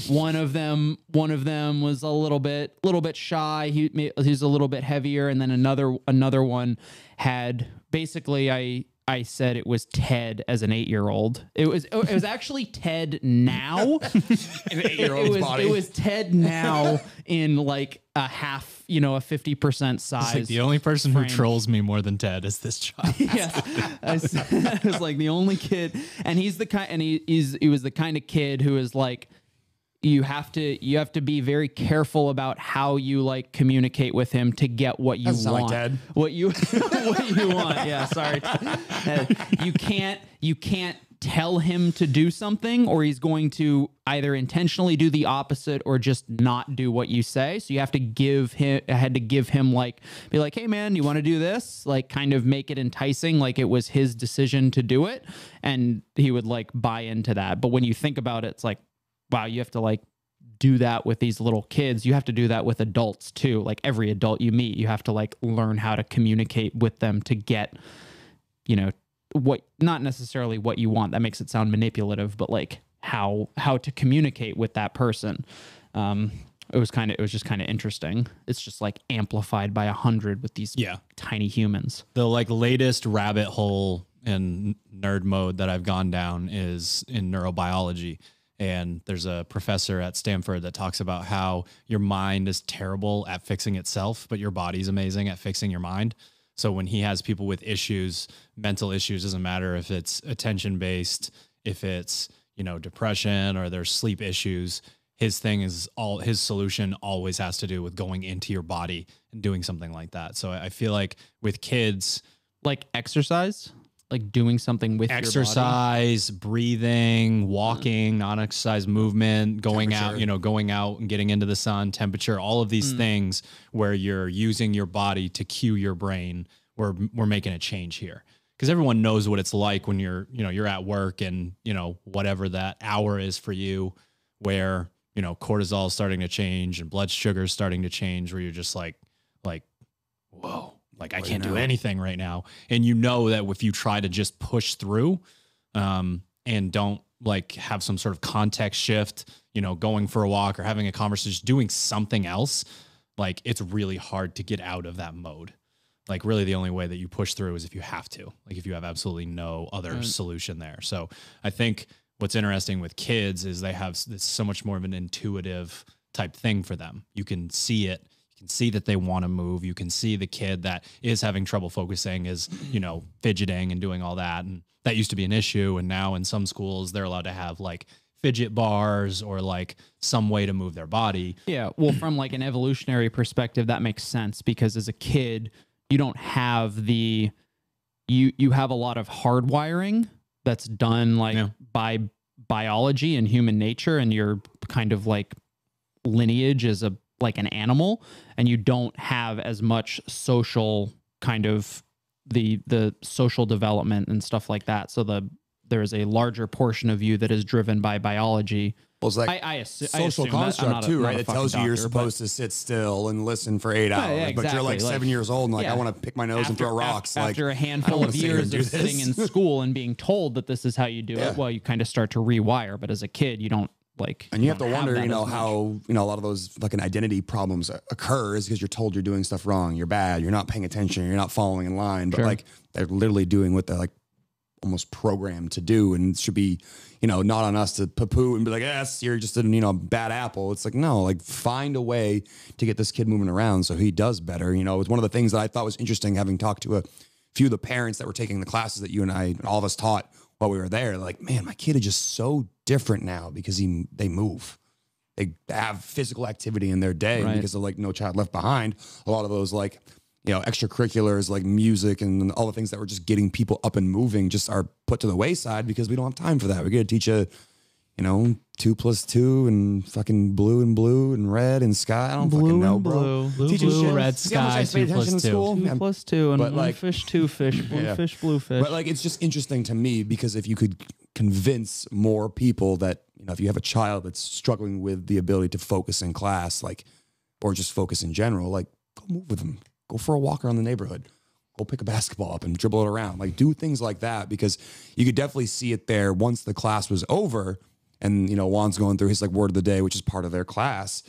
One of them was a little bit shy. He's a little bit heavier, and then another one had basically I said it was Ted as an 8-year-old. It was actually Ted now. An 8-year-old's body. It was Ted now in like a half, a 50% size. It's like the only person who trolls me more than Ted is this child. Yes, I was like the only kid, and he's the kind, and he was the kind of kid who is like, you have to be very careful about how you like communicate with him to get what you want. Like Ted. What you want. Yeah, sorry. You can't tell him to do something, or he's going to either intentionally do the opposite or just not do what you say. So you have to give him like, be like, hey man, you want to do this? Like kind of make it enticing, like it was his decision to do it. And he would like buy into that. But when you think about it, it's like, wow, you have to like do that with these little kids. You have to do that with adults too. Like every adult you meet, you have to like learn how to communicate with them to get, what, not necessarily what you want. That makes it sound manipulative, but like how to communicate with that person. It was just kind of interesting. It's just like amplified by 100 with these tiny humans. The like latest rabbit hole in nerd mode that I've gone down is in neurobiology. And there's a professor at Stanford that talks about how your mind is terrible at fixing itself, but your body's amazing at fixing your mind. So when he has people with issues, mental issues, doesn't matter if it's attention-based, if it's, depression or there's sleep issues, his solution always has to do with going into your body and doing something like that. So I feel like with kids, like exercise, like doing something with exercise, your body. Breathing, walking, non-exercise movement, going out and getting into the sun, temperature, all of these things where you're using your body to cue your brain. We're making a change here because everyone knows what it's like when you're at work and, whatever that hour is for you where, cortisol is starting to change and blood sugar is starting to change where you're just like, whoa. Like I can't do anything right now. And that if you try to just push through and don't like have some sort of context shift, going for a walk or having a conversation, just doing something else, like it's really hard to get out of that mode. Like really the only way that you push through is if you have to, like if you have absolutely no other solution there. So I think what's interesting with kids is they have this so much more of an intuitive type thing for them. You can see it. Can see that they want to move. You can see the kid that is having trouble focusing is, fidgeting and doing all that. And that used to be an issue. And now in some schools, they're allowed to have like fidget bars or like some way to move their body. Yeah. Well, from like an evolutionary perspective, that makes sense because as a kid, you don't have you have a lot of hardwiring that's done like by biology and human nature. And your kind of like lineage is like an animal, and you don't have as much social kind of the social development and stuff like that. So there is a larger portion of you that is driven by biology Well, it's like I social assume construct too, right? It tells you you're doctor, supposed to sit still and listen for 8 hours, yeah, but you're like exactly. 7 years old and like, I want to pick my nose and throw rocks. After like a handful of years of sitting in school and being told that this is how you do it, well, you kind of start to rewire. But as a kid, you don't like. And you have to wonder, how, a lot of those fucking identity problems occur is because you're told you're doing stuff wrong. You're bad. You're not paying attention. You're not following in line. But like, they're literally doing what they're like almost programmed to do, and it should be, not on us to poo-poo and be like, yes, you're just a, bad apple. It's like, no, like find a way to get this kid moving around so he does better. It's one of the things that I thought was interesting, having talked to a few of the parents that were taking the classes that you and I and all of us taught while we were there. Like, man, my kid is just so different now because they move. They have physical activity in their day because of like No Child Left Behind. A lot of those like, extracurriculars like music and all the things that were just getting people up and moving just are put to the wayside because we don't have time for that. We got to teach 2 + 2 and fucking blue and red and sky. I don't fucking know, bro. Blue, red, sky, 2 + 2. 2 + 2 and but one like, fish, 2 fish, one fish, blue fish. But like, it's just interesting to me because if you could convince more people that, if you have a child that's struggling with the ability to focus in class, like, or just focus in general, like, go move with them. Go for a walk around the neighborhood. Go pick a basketball up and dribble it around. Like, do things like that because you could definitely see it there once the class was over and, Juan's going through his like word of the day, which is part of their class.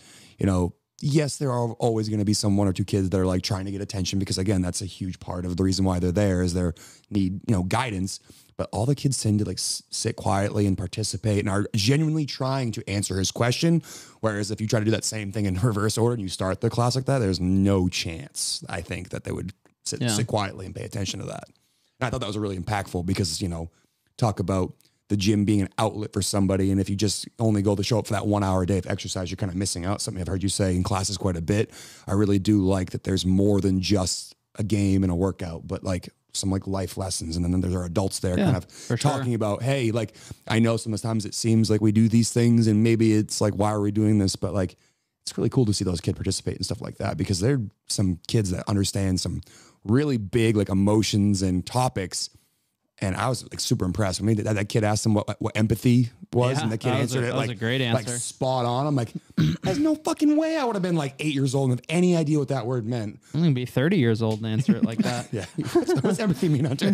Yes, there are always going to be some 1 or 2 kids that are like trying to get attention because, again, that's a huge part of the reason why they're there is their need, guidance. But all the kids tend to like sit quietly and participate and are genuinely trying to answer his question. Whereas if you try to do that same thing in reverse order and you start the class like that, there's no chance, I think, that they would sit quietly and pay attention to that. And I thought that was really impactful because, talk about the gym being an outlet for somebody. And if you just only go to show up for that 1 hour a day of exercise, you're kind of missing out. Something I've heard you say in classes quite a bit. I really do like that there's more than just a game and a workout, but like some like life lessons. And then there's our adults there kind of talking about, hey, like, I know sometimes it seems like we do these things and maybe it's like, why are we doing this? But like, it's really cool to see those kids participate and stuff like that because they're some kids that understand some really big like emotions and topics. And I was like super impressed. I mean, that kid asked him what empathy was, and the kid answered it like a great answer. Like spot on. I'm like, there's no fucking way I would have been like 8 years old and have any idea what that word meant. I'm gonna be 30 years old and answer it like that. Yeah, what's empathy mean, Hunter?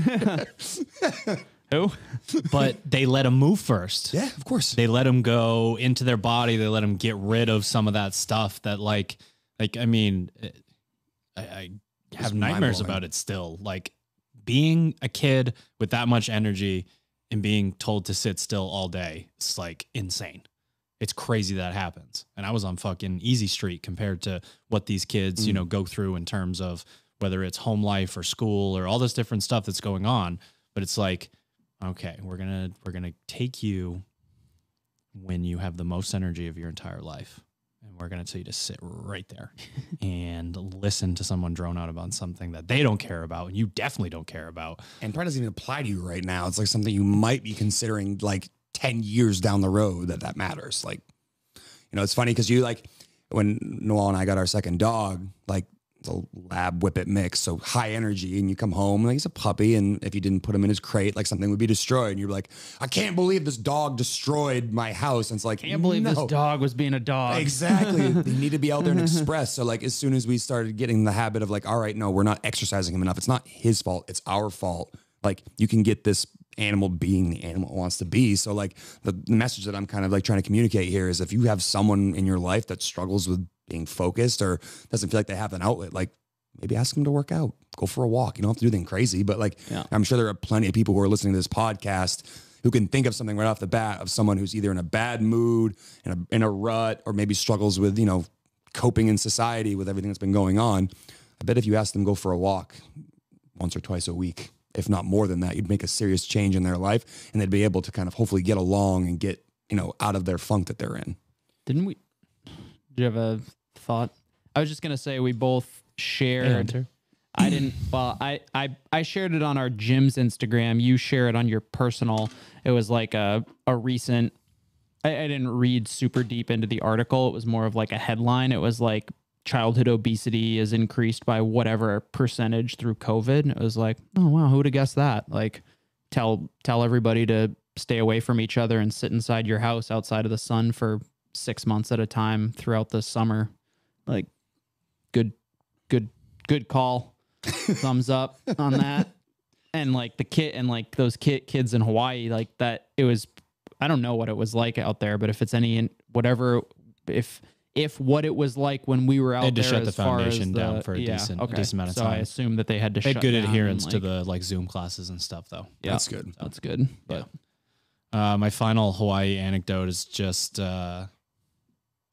Who? But they let them move first. Yeah, of course. They let them go into their body. They let them get rid of some of that stuff that like I mean, I have nightmares about it still. Like, being a kid with that much energy and being told to sit still all day, it's like insane. It's crazy that happens. And I was on fucking easy street compared to what these kids, go through in terms of whether it's home life or school or all this different stuff that's going on. But it's like, okay, we're going to take you when you have the most energy of your entire life. And we're going to tell you to sit right there and listen to someone drone out about something that they don't care about and you definitely don't care about. And probably doesn't even apply to you right now. It's like something you might be considering like 10 years down the road that matters. Like, it's funny because you like when Noel and I got our second dog, like it's a lab whippet mix, so high energy, and you come home like he's a puppy, and if you didn't put him in his crate, like something would be destroyed, and you're like, I can't believe this dog destroyed my house. And it's like, can't believe this dog was being a dog. Exactly. They need to be out there and express. So like as soon as we started getting the habit of like, all right, no, we're not exercising him enough. It's not his fault. It's our fault. Like you can get this animal being the animal it wants to be. So like the message that I'm kind of like trying to communicate here is if you have someone in your life that struggles with being focused or doesn't feel like they have an outlet, like maybe ask them to work out, go for a walk. You don't have to do anything crazy, but like, I'm sure there are plenty of people who are listening to this podcast who can think of something right off the bat of someone who's either in a bad mood, in a rut, or maybe struggles with, coping in society with everything that's been going on. I bet if you ask them to go for a walk once or twice a week, if not more than that, you'd make a serious change in their life and they'd be able to kind of hopefully get along and get, out of their funk that they're in. Didn't we? Do you have a thought? I was just going to say we both shared. I didn't, well, I shared it on our gym's Instagram. You share it on your personal. It was like a recent, I didn't read super deep into the article. It was more of like a headline. It was like childhood obesity is increased by whatever percentage through COVID. And it was like, oh wow, who would have guessed that? Like tell everybody to stay away from each other and sit inside your house outside of the sun for 6 months at a time throughout the summer. Like, good call. Thumbs up on that. And like the kid and like those kids in Hawaii, like that, it was, I don't know what it was like out there, but if it's any, whatever, if what it was like when we were out there, they had to shut the foundation down for a decent amount of time. So I assume that they had to they shut had good down adherence and, to the like Zoom classes and stuff though. Yeah, that's good. That's good. But my final Hawaii anecdote is just, I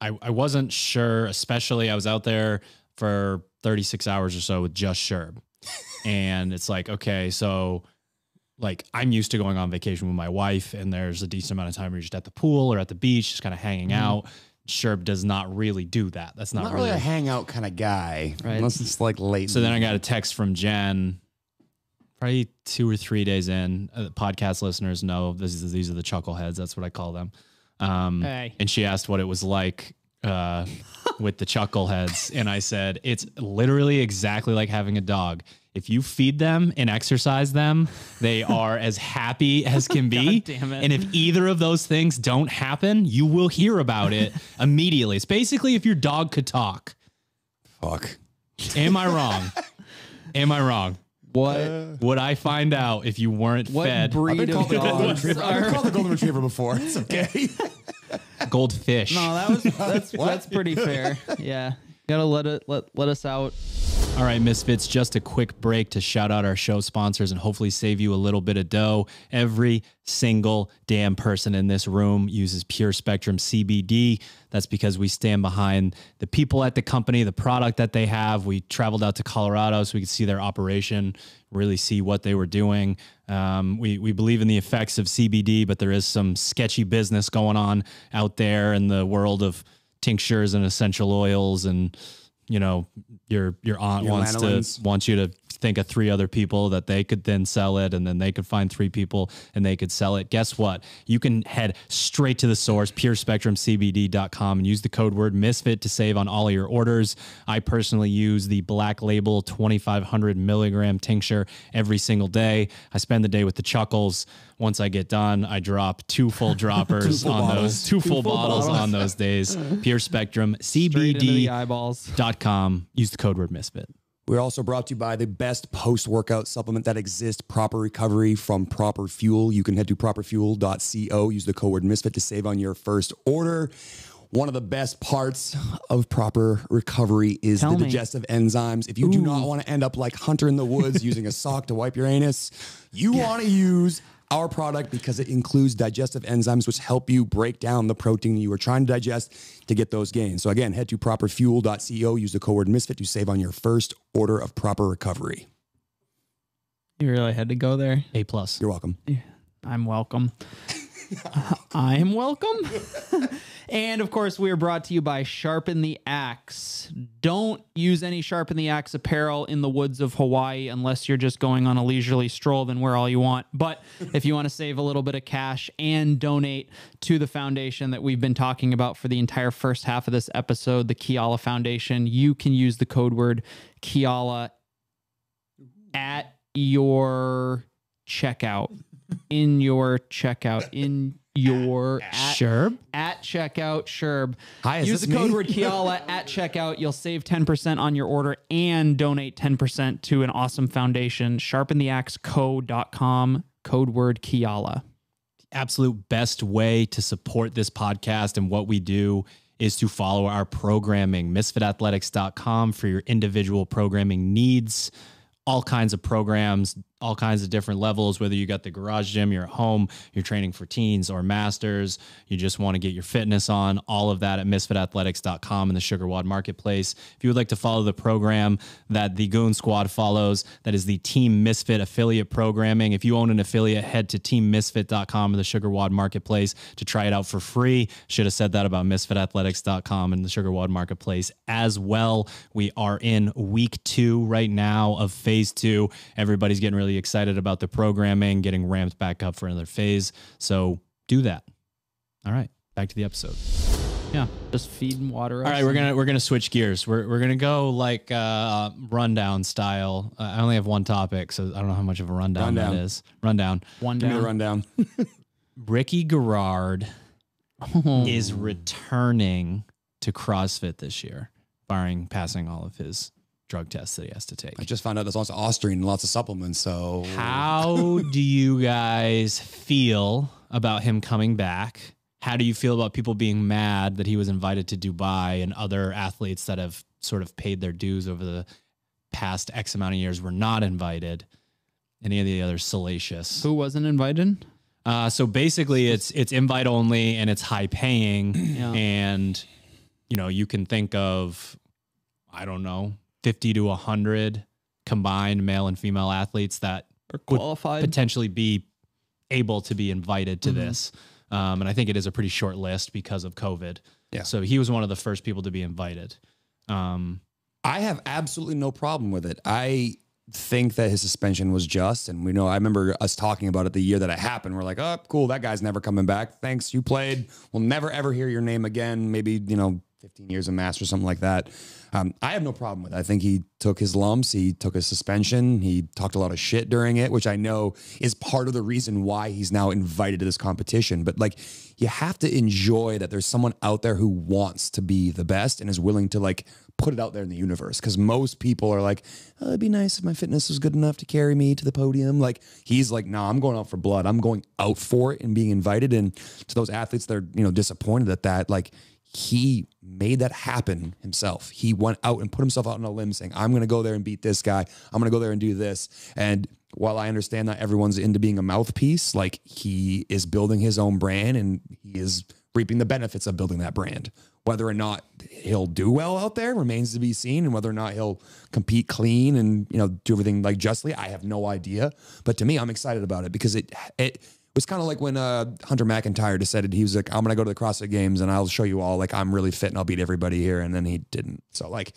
wasn't sure, especially I was out there for 36 hours or so with just Sherb. And it's like, okay, so like I'm used to going on vacation with my wife and there's a decent amount of time where you're just at the pool or at the beach, just kind of hanging out. Sherb does not really do that. That's not really a hangout kind of guy, right? Unless it's like late. So then I got a text from Jen, probably 2 or 3 days in. Podcast listeners know these are the chuckleheads. That's what I call them. And she asked what it was like with the chuckleheads, and I said it's literally exactly like having a dog. If you feed them and exercise them, they are as happy as can be. God damn it. And if either of those things don't happen, you will hear about it immediately. It's basically if your dog could talk. Fuck. Am I wrong? Am I wrong? What would I find out if you weren't fed? Breed I've been called the golden retriever before. It's okay. Goldfish. No, that's pretty fair. Yeah. Gotta let us out. All right, Misfits, just a quick break to shout out our show sponsors and hopefully save you a little bit of dough. Every single damn person in this room uses Pure Spectrum CBD. That's because we stand behind the people at the company, the product that they have. We traveled out to Colorado so we could see their operation, really see what they were doing. We believe in the effects of CBD, but there is some sketchy business going on out there in the world of tinctures and essential oils, and you know, your aunt wants you to think of 3 other people that they could then sell it, and then they could find 3 people and they could sell it. Guess what? You can head straight to the source, purespectrumcbd.com, and use the code word Misfit to save on all of your orders. I personally use the Black Label 2,500 milligram tincture every single day. I spend the day with the chuckles. Once I get done, I drop 2 full droppers on those, 2 full bottles on those days. Pure Spectrum CBD.com. Use the code word Misfit. We're also brought to you by the best post-workout supplement that exists, Proper Recovery from Proper Fuel. You can head to properfuel.co, use the code word Misfit to save on your first order. One of the best parts of Proper Recovery is the digestive enzymes. If you do not want to end up like Hunter in the woods using a sock to wipe your anus, you want to use our product because it includes digestive enzymes which help you break down the protein you are trying to digest to get those gains. So again, head to properfuel.co, use the code word Misfit to save on your first order of Proper Recovery. You really had to go there? A+. You're welcome. Yeah, I'm welcome. I'm welcome. And of course, we are brought to you by Sharpen the Axe. Don't use any Sharpen the Axe apparel in the woods of Hawaii unless you're just going on a leisurely stroll, then wear all you want. But if you want to save a little bit of cash and donate to the foundation that we've been talking about for the entire first half of this episode, the Keala Foundation, you can use the code word Keala at your checkout. In your checkout. In your Sherb at checkout. Sherb. Hi, use the code word Keala at checkout. You'll save 10% on your order and donate 10% to an awesome foundation. SharpenTheAxeCo.com. Code word Keala. Absolute best way to support this podcast and what we do is to follow our programming. MisfitAthletics.com for your individual programming needs. All kinds of programs, all kinds of different levels, whether you got the garage gym, you're at home, you're training for teens or masters, you just want to get your fitness on, all of that at misfitathletics.com in the SugarWOD marketplace. If you would like to follow the program that the Goon Squad follows, that is the Team Misfit affiliate programming. If you own an affiliate, head to teammisfit.com in the SugarWOD marketplace to try it out for free. Should have said that about misfitathletics.com in the SugarWOD marketplace as well. We are in week 2 right now of phase 2. Everybody's getting really excited about the programming, getting ramped back up for another phase. So do that. All right, back to the episode. Yeah, just feeding water. All right, we're gonna switch gears. We're gonna go like rundown style. I only have one topic, so I don't know how much of a rundown that is. Rundown. Give me the rundown. Ricky Gerard is returning to CrossFit this year, barring passing all of his drug tests that he has to take. I just found out there's lots of Austrian and lots of supplements. So how do you guys feel about him coming back? How do you feel about people being mad that he was invited to Dubai and other athletes that have sort of paid their dues over the past X amount of years were not invited? Any of the other salacious? Who wasn't invited? So basically it's invite only and it's high paying. Yeah. And, you know, you can think of, I don't know, 50 to 100 combined male and female athletes that Are qualified, would potentially be able to be invited to this. And I think it is a pretty short list because of COVID. Yeah. So he was one of the first people to be invited. I have absolutely no problem with it. I think that his suspension was just, and we know, I remember us talking about it the year that it happened. We're like, oh, cool. That guy's never coming back. Thanks. You played. We'll never, ever hear your name again. Maybe, 15 years of master or something like that. I have no problem with it. I think he took his lumps. He took his suspension. He talked a lot of shit during it, which I know is part of the reason why he's now invited to this competition. But like, you have to enjoy that there's someone out there who wants to be the best and is willing to like put it out there in the universe. Because most people are like, oh, it'd be nice if my fitness was good enough to carry me to the podium. Like he's like, nah, I'm going out for blood. I'm going out for it and being invited. And to those athletes that are, disappointed at that, like, he made that happen himself. He went out and put himself out on a limb saying, I'm going to go there and beat this guy. I'm going to go there and do this. And while I understand that everyone's into being a mouthpiece, like he is building his own brand and he is reaping the benefits of building that brand. Whether or not he'll do well out there remains to be seen, and whether or not he'll compete clean and, do everything like justly, I have no idea. But to me, I'm excited about it because it was kind of like when Hunter McIntyre decided he was like, I'm going to go to the CrossFit Games and I'll show you all, like, I'm really fit and I'll beat everybody here. And then he didn't. So, like,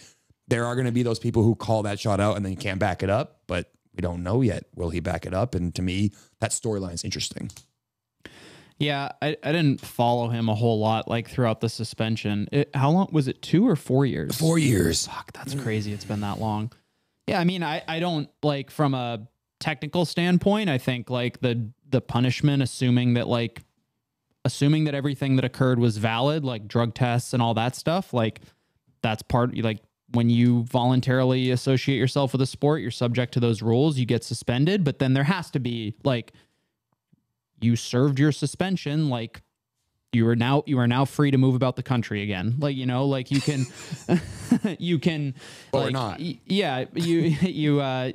there are going to be those people who call that shot out and then you can't back it up, but we don't know yet. Will he back it up? And to me, that storyline is interesting. Yeah, I didn't follow him a whole lot, like, throughout the suspension. How long was it? 2 or 4 years? 4 years. Fuck, that's crazy. It's been that long. Yeah, I mean, I don't, like, from a technical standpoint, I think, like, the punishment, assuming that everything that occurred was valid, like drug tests and all that stuff, like that's part, like when you voluntarily associate yourself with a sport, you're subject to those rules, you get suspended, but then there has to be like, you served your suspension, like you are now free to move about the country again. Like, like you can, or like, not. Yeah. You,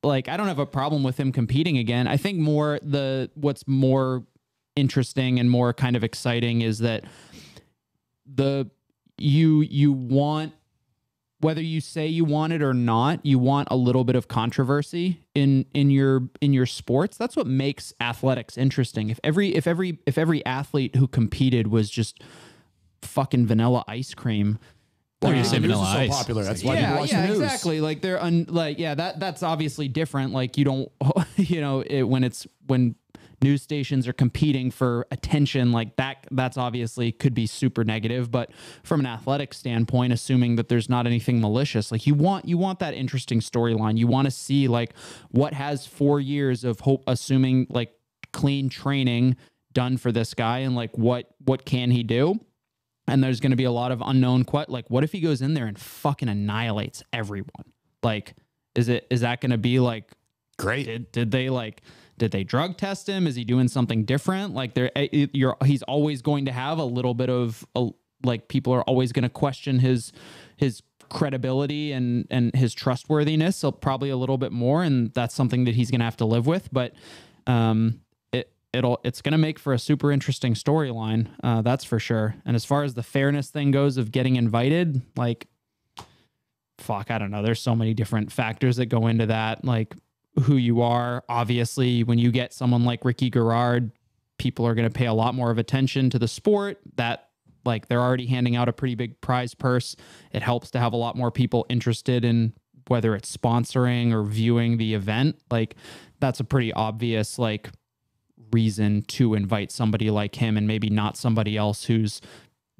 like, I don't have a problem with him competing again. I think what's more interesting and more kind of exciting is that you want, whether you say you want it or not, you want a little bit of controversy in your sports. That's what makes athletics interesting. If every athlete who competed was just fucking vanilla ice cream. Or you say vanilla ice. So popular. That's why people watch the news. Exactly. Like that's obviously different. Like you don't, when news stations are competing for attention like that, that's obviously could be super negative. But from an athletic standpoint, assuming that there's not anything malicious, like you want that interesting storyline. You want to see like what has 4 years of hope, assuming like clean training done for this guy, and like what can he do? And there's going to be a lot of unknown. Like, what if he goes in there and fucking annihilates everyone? Like, is that going to be like great? Did they drug test him? Is he doing something different? Like, he's always going to have a little bit of like people are always going to question his credibility and his trustworthiness. So probably a little bit more, and that's something that he's going to have to live with. But it's going to make for a super interesting storyline. That's for sure. And as far as the fairness thing goes of getting invited, like, fuck, I don't know. There's so many different factors that go into that. Like who you are, obviously, when you get someone like Ricky Gerard, people are going to pay a lot more of attention to the sport. That, like, they're already handing out a pretty big prize purse. It helps to have a lot more people interested in whether it's sponsoring or viewing the event. Like, that's a pretty obvious, like, reason to invite somebody like him and maybe not somebody else who's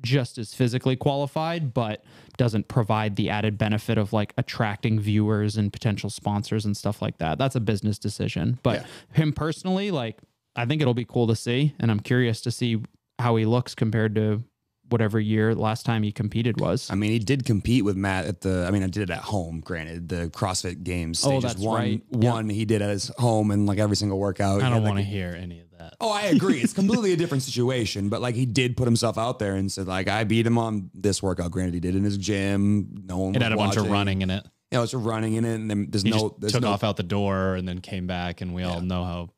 just as physically qualified but doesn't provide the added benefit of like attracting viewers and potential sponsors and stuff like that. That's a business decision. But him personally, like, I think it'll be cool to see, and I'm curious to see how he looks compared to whatever year last time he competed was. I mean, he did compete with Matt at I did it at home, granted, the CrossFit Games stages. That's right. One he did at his home and like every single workout. I don't want to hear any of that. Oh, I agree. It's completely a different situation, but like he did put himself out there and said like, I beat him on this workout. Granted, he did in his gym. No one was had a bunch of running in it. Yeah, it's running in it, and then he took off out the door and then came back, and we all know how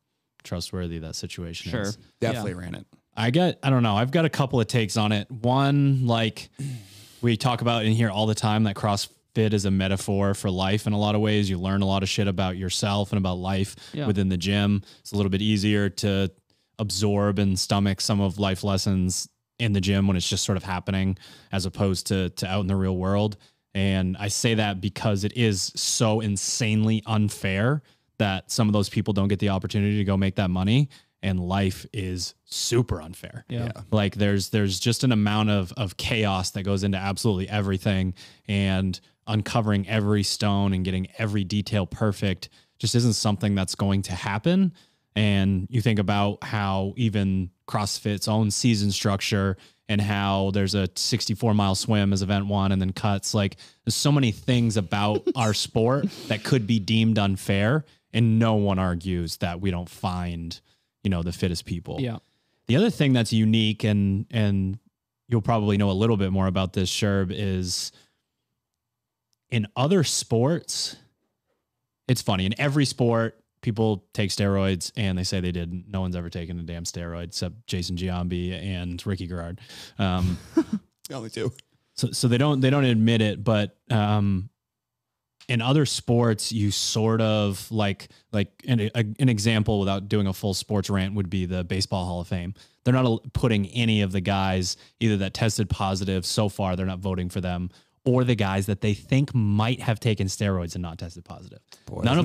trustworthy that situation is. Definitely ran it. I don't know. I've got a couple of takes on it. One, like we talk about in here all the time, that CrossFit is a metaphor for life in a lot of ways. You learn a lot of shit about yourself and about life within the gym. It's a little bit easier to absorb and stomach some of life lessons in the gym when it's just sort of happening as opposed to out in the real world. And I say that because it is so insanely unfair that some of those people don't get the opportunity to go make that money. And life is super unfair. Yeah. Like there's just an amount of chaos that goes into absolutely everything, and uncovering every stone and getting every detail perfect just isn't something that's going to happen. And you think about how even CrossFit's own season structure and how there's a 64-mile swim as event one and then cuts. Like there's so many things about our sport that could be deemed unfair, and no one argues that we don't find the fittest people. Yeah. The other thing that's unique, and you'll probably know a little bit more about this, Sherb, is in other sports, it's funny. In every sport, people take steroids and they say they did. No one's ever taken a damn steroid except Jason Giambi and Ricky Gerard. Only two. So they don't admit it, but in other sports, you sort of like an example without doing a full sports rant would be the Baseball Hall of Fame. They're not putting any of the guys either that tested positive so far, they're not voting for them, or the guys that they think might have taken steroids and not tested positive. Boy, none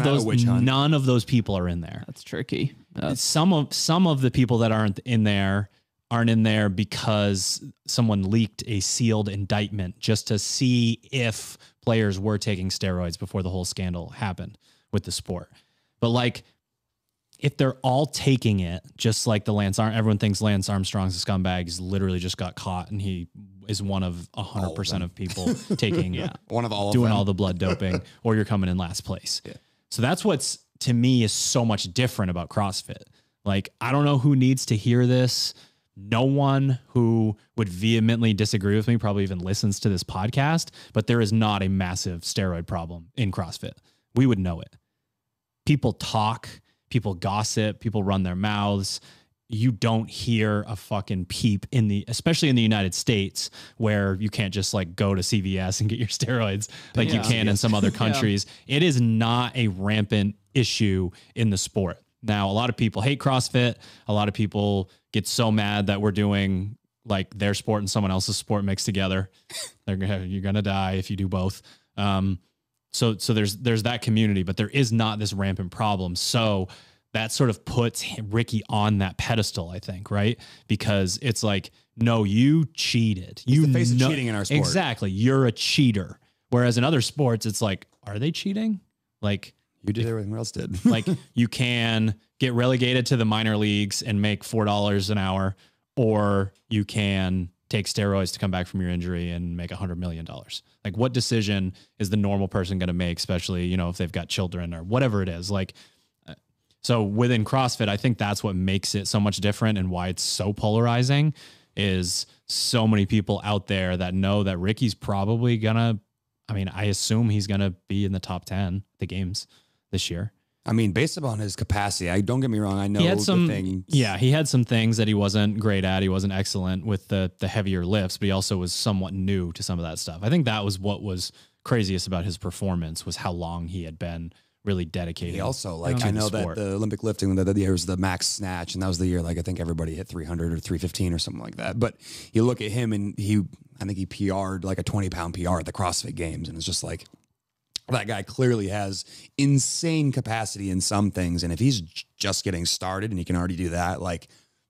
of those people are in there. That's tricky. Some of the people that aren't in there because someone leaked a sealed indictment just to see if players were taking steroids before the whole scandal happened with the sport. But like, if they're all taking it, just like everyone thinks Lance Armstrong's a scumbag. He's literally just got caught, and he is one of 100% of people taking one of all doing all the blood doping, or you're coming in last place. Yeah. So that's what's, to me, is so much different about CrossFit. Like, I don't know who needs to hear this. No one who would vehemently disagree with me probably even listens to this podcast, but there is not a massive steroid problem in CrossFit. We would know it. People talk, people gossip, people run their mouths. You don't hear a fucking peep especially in the United States, where you can't just like go to CVS and get your steroids like you can in some other countries. It is not a rampant issue in the sport. Now, a lot of people hate CrossFit. A lot of people get so mad that we're doing like their sport and someone else's sport mixed together. You're gonna die if you do both. So there's that community, but there is not this rampant problem. So that sort of puts Ricky on that pedestal, I think, right? Because it's like, no, you cheated. He's the face of cheating in our sport. Exactly, you're a cheater. Whereas in other sports, it's like, are they cheating? Like, you did everything else did. Like, you can get relegated to the minor leagues and make $4 an hour, or you can take steroids to come back from your injury and make $100 million. Like, what decision is the normal person going to make, especially, if they've got children or whatever it is? Like, so within CrossFit, I think that's what makes it so much different, and why it's so polarizing is so many people out there that know that Ricky's probably I assume he's going to be in the top 10 the games this year. I mean, based upon his capacity, don't get me wrong. I know he had some things. Yeah, he had some things that he wasn't great at. He wasn't excellent with the heavier lifts, but he also was somewhat new to some of that stuff. I think that was what was craziest about his performance, was how long he had been really dedicated. He also, I know that the Olympic lifting, that year was the max snatch, and that was the year, I think everybody hit 300 or 315 or something like that. But you look at him, and I think he PR'd like a 20-pound PR at the CrossFit Games, and it's just like, that guy clearly has insane capacity in some things. And if he's just getting started and he can already do that,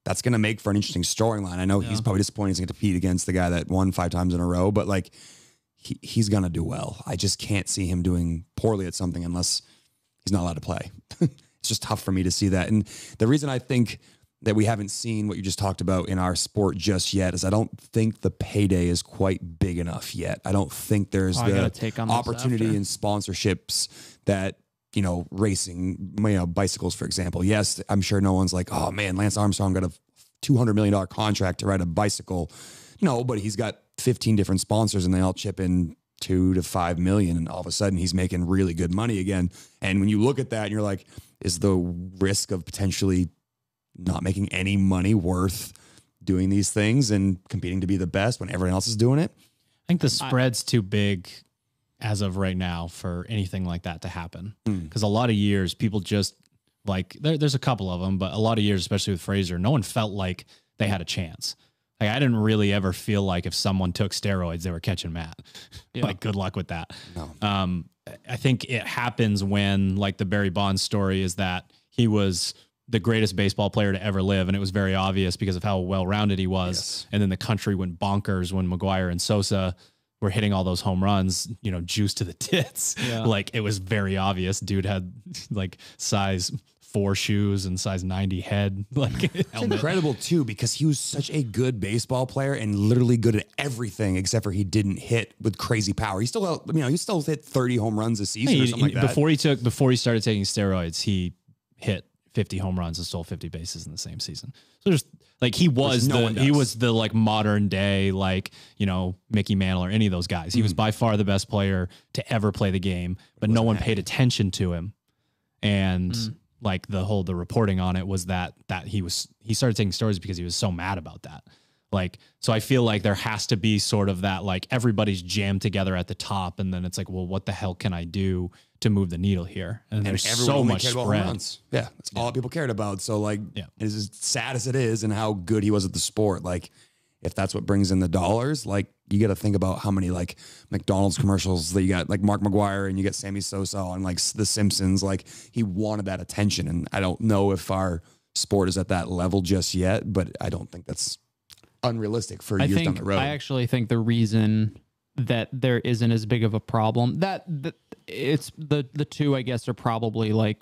that's going to make for an interesting storyline. I know he's probably disappointed he's going to compete against the guy that won 5 times in a row, but he's going to do well. I just can't see him doing poorly at something unless he's not allowed to play. it's just tough for me to see that. And the reason I think that we haven't seen what you just talked about in our sport just yet is I don't think the payday is quite big enough yet. I don't think there's the opportunity and sponsorships that, you know, racing, you know, bicycles, for example. Yes, I'm sure no one's like, oh man, Lance Armstrong got a $200 million contract to ride a bicycle. No, but he's got 15 different sponsors and they all chip in 2 to 5 million. And all of a sudden he's making really good money again. And when you look at that and you're like, is the risk of potentially not making any money worth doing these things and competing to be the best when everyone else is doing it? I think the spread's too big as of right now for anything like that to happen. Because a lot of years people just like, there's a couple of them, but a lot of years, especially with Fraser, no one felt like they had a chance. Like I didn't really ever feel like if someone took steroids, they were catching Matt. Yeah. Like good luck with that. No. I think it happens when like the Barry Bonds story is that he was the greatest baseball player to ever live. And it was very obvious because of how well-rounded he was. Yes. And then the country went bonkers when McGwire and Sosa were hitting all those home runs, you know, juice to the tits. Yeah. Like it was very obvious. Dude had like size 4 shoes and size 90 head. Like it's incredible too, because he was such a good baseball player and literally good at everything except for he didn't hit with crazy power. He still, you know, he still hit 30 home runs a season or something like that. Before he started taking steroids, he hit 50 home runs and stole 50 bases in the same season. So there's like, he was the like modern day, like, you know, Mickey Mantle or any of those guys. He was by far the best player to ever play the game, but no one paid attention to him. And like the reporting on it was that he started taking steroids because he was so mad about that. Like, so I feel like there has to be sort of that, like everybody's jammed together at the top. And then it's like, well, what the hell can I do to move the needle here? And there's so much spread. Yeah. That's all people cared about. So like, as sad as it is and how good he was at the sport, like if that's what brings in the dollars, like you got to think about how many like McDonald's commercials that you got, like Mark McGwire and you get Sammy Sosa on like The Simpsons. Like he wanted that attention. And I don't know if our sport is at that level just yet, but I don't think that's unrealistic for years down the road. I actually think the reason that there isn't as big of a problem that it's the two, I guess, are probably like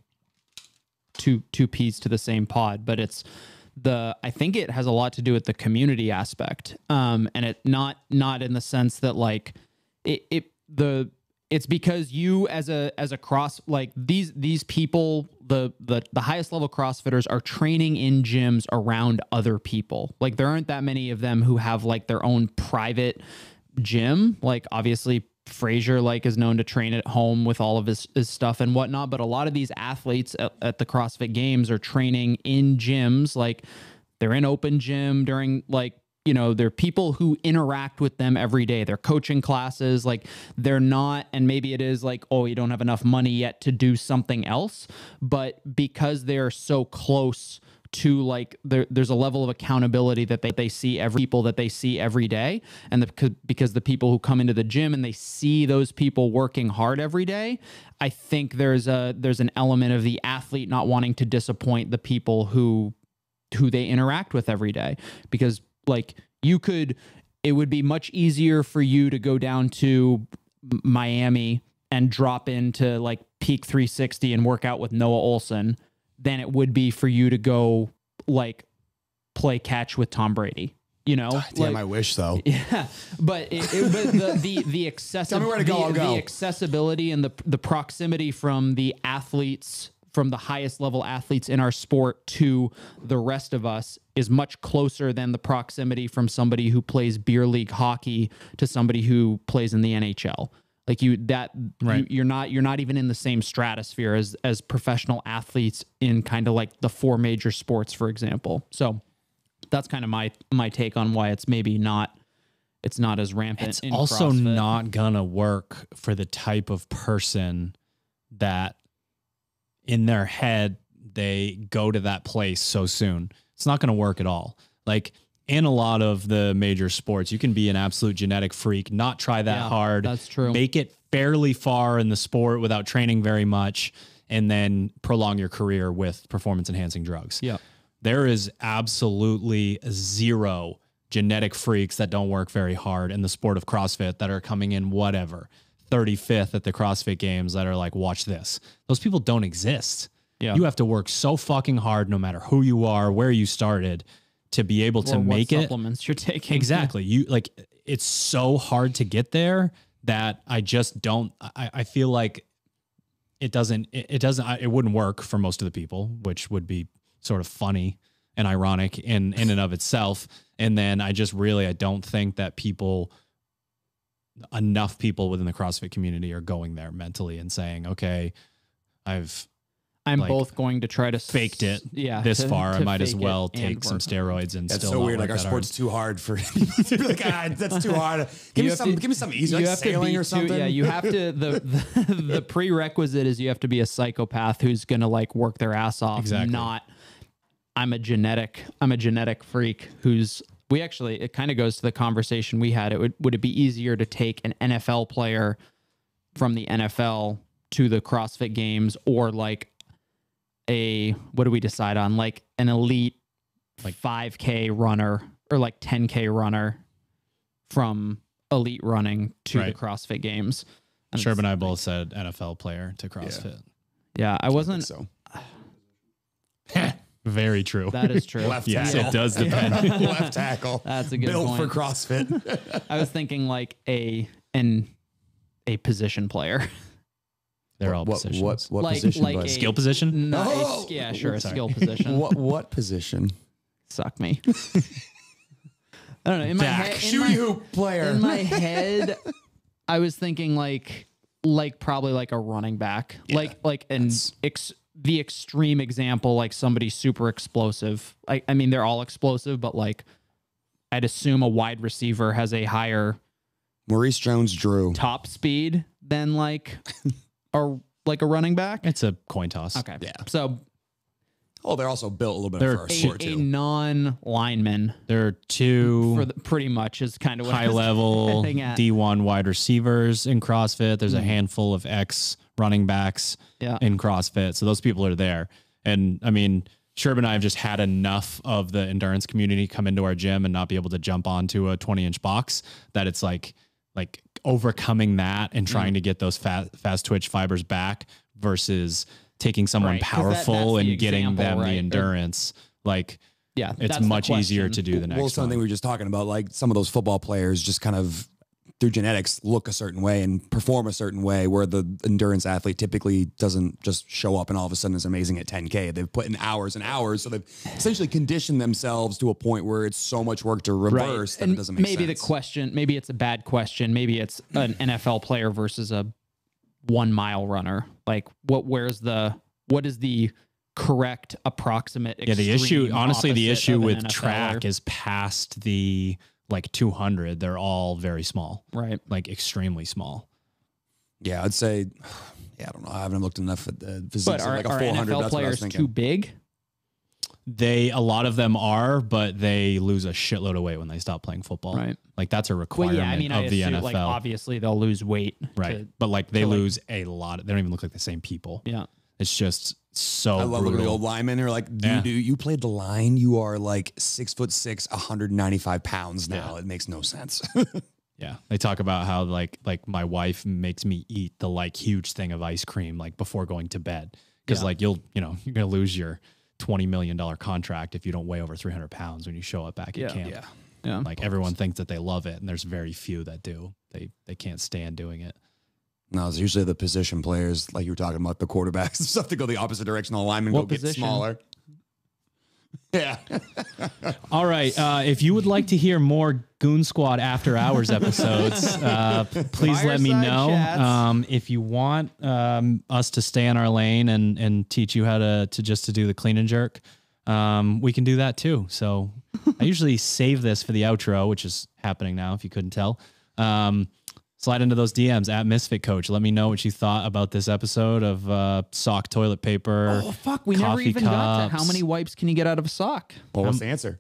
two peas to the same pod, but I think it has a lot to do with the community aspect. And it not in the sense that like it's because you as a cross, like these people, the highest level CrossFitters are training in gyms around other people. Like there aren't that many of them who have like their own private gym. Like obviously Fraser like is known to train at home with all of his stuff and whatnot. But a lot of these athletes at the CrossFit Games are training in gyms. Like they're in open gym during like, you know, they're people who interact with them every day. They're coaching classes. Like they're not, and maybe it is like, oh, you don't have enough money yet to do something else. But because they're so close to like, there's a level of accountability that they see people that they see every day. And because the people who come into the gym and they see those people working hard every day, I think there's an element of the athlete not wanting to disappoint the people who they interact with every day. Because like it would be much easier for you to go down to Miami and drop into like Peak 360 and work out with Noah Olson than it would be for you to go like play catch with Tom Brady. You know, damn, I wish so. Yeah, but the accessibility, tell me where to go, I'll go. The accessibility and the proximity from the athletes, from the highest level athletes in our sport to the rest of us is much closer than the proximity from somebody who plays beer league hockey to somebody who plays in the NHL. Like you're not even in the same stratosphere as professional athletes in kind of like the 4 major sports, for example. So that's kind of my take on why it's maybe not as rampant. It's in also CrossFit. Not gonna work for the type of person that in their head they go to that place so soon. It's not gonna work at all. Like in a lot of the major sports, you can be an absolute genetic freak, not try that hard. That's true. Make it fairly far in the sport without training very much, and then prolong your career with performance-enhancing drugs. Yeah. There is absolutely 0 genetic freaks that don't work very hard in the sport of CrossFit that are coming in 35th at the CrossFit Games that are like, watch this. Those people don't exist. Yeah. You have to work so fucking hard, no matter who you are, where you started, to be able to make it. Supplements you're taking. Exactly. You like, it's so hard to get there that I just don't, I feel like it wouldn't work for most of the people, which would be sort of funny and ironic in and of itself. And then I don't think that enough people within the CrossFit community are going there mentally and saying, okay, I'm both going to try to faked it this far. I might as well take some steroids and that's still so weird. like our sport's too hard for people to be like, that's too hard. Give me something easy, like sailing or something. You have to, the prerequisite is you have to be a psychopath who's going to like work their ass off. Exactly. Not, I'm a genetic freak it kind of goes to the conversation we had. Would it be easier to take an NFL player from the NFL to the CrossFit games, or like what do we decide on? Like an elite like 5K runner or like 10K runner from elite running to the CrossFit games. Sherb and I both said NFL player to CrossFit. Yeah, I wasn't. So very true. That is true. Yes, it does depend. Left tackle. That's a good built point. for CrossFit. I was thinking like a position player. They're all positions. What Like- position? like bud? a- Skill position? No, yeah, sure, a skill position. What position? Suck me. I don't know. In my Dak. head, Shoot you, player. in my head, I was thinking like probably like a running back, like the extreme example, like somebody super explosive. I mean, they're all explosive, but like I'd assume a wide receiver has a higher Maurice Jones-Drew. top speed than like a running back. It's a coin toss. Okay, Yeah. So Oh, they're also built a little bit They're for a a, short a too. non-lineman There are two pretty much is kind of what I high was level getting at. D1 wide receivers in CrossFit. There's a handful of ex running backs Yeah. in CrossFit. So those people are there. And I mean, Sherb and I have just had enough of the endurance community come into our gym and not be able to jump onto a 20-inch box that it's like overcoming that and trying to get those fast twitch fibers back versus taking someone Right, 'cause powerful that's the and getting example, them right? the endurance. Like, Yeah, it's that's the much easier question. to do the next Well, something one. we were just talking about, like some of those football players just kind of through genetics look a certain way and perform a certain way, where the endurance athlete typically doesn't just show up and all of a sudden is amazing at 10K. They've put in hours and hours, so they've essentially conditioned themselves to a point where it's so much work to reverse that And it doesn't make maybe sense. the question, maybe it's a bad question. Maybe it's an NFL player versus a 1 mile runner. Like what is the correct approximate? Yeah, the issue, extreme honestly, the opposite issue of an with NFLer? track is past the like 200. They're all very small, Right. like extremely small. Yeah, I'd say, I don't know. I haven't looked enough at the physiques But of are, like a are 400. NFL That's what I was players thinking. too big? A lot of them are, but they lose a shitload of weight when they stop playing football. Right. Like that's a Well, requirement yeah, I mean, of the NFL. like obviously they'll lose weight. Right. to- But like they to, like- lose a lot. They don't even look like the same people. yeah. It's just so I love looking at the brutal. old linemen. They're like, Yeah. you played the line. You are like 6'6", 195 pounds now. Yeah. It makes no sense. Yeah. They talk about how like my wife makes me eat the like huge thing of ice cream like before going to bed. Cause Yeah. like you're going to lose your $20 million contract if you don't weigh over 300 pounds when you show up back at camp. Yeah. Like everyone thinks that they love it and there's very few that do. They can't stand doing it. No, it's usually the position players, like you were talking about, the quarterbacks and stuff, to go the opposite direction. The linemen What go get position? smaller. Yeah. All right. If you would like to hear more Goon Squad after hours episodes, please let me Fireside know. chats. If you want us to stay in our lane and teach you how to do the clean and jerk, we can do that too. So I usually save this for the outro, which is happening now, if you couldn't tell. Slide into those DMs at Misfit Coach. Let me know what you thought about this episode of sock toilet paper. Oh, fuck. We never coffee even got to how cups. many wipes can you get out of a sock? Well, what's the answer?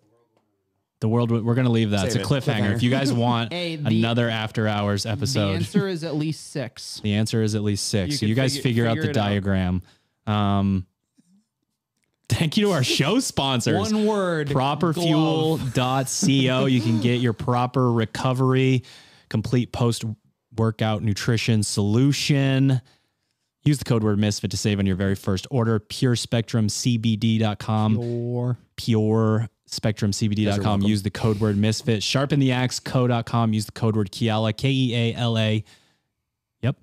The world, we're going to leave that. Save It's a it. cliffhanger. If you guys want Hey, another after hours The episode, answer is at least 6. the answer is at least 6. You So can you guys figure out the it out. diagram. Thank you to our show sponsors. One word. Properfuel.co. You can get your proper recovery, complete post-workout nutrition solution. Use the code word Misfit to save on your very first order. PureSpectrumCBD.com. PureSpectrumCBD.com. Use the code word Misfit. SharpenTheAxe.co.com. Use the code word Keala. Keala. Yep.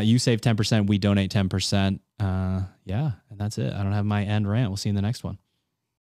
You save 10%. We donate 10%. Yeah. And that's it. I don't have my end rant. We'll see you in the next one.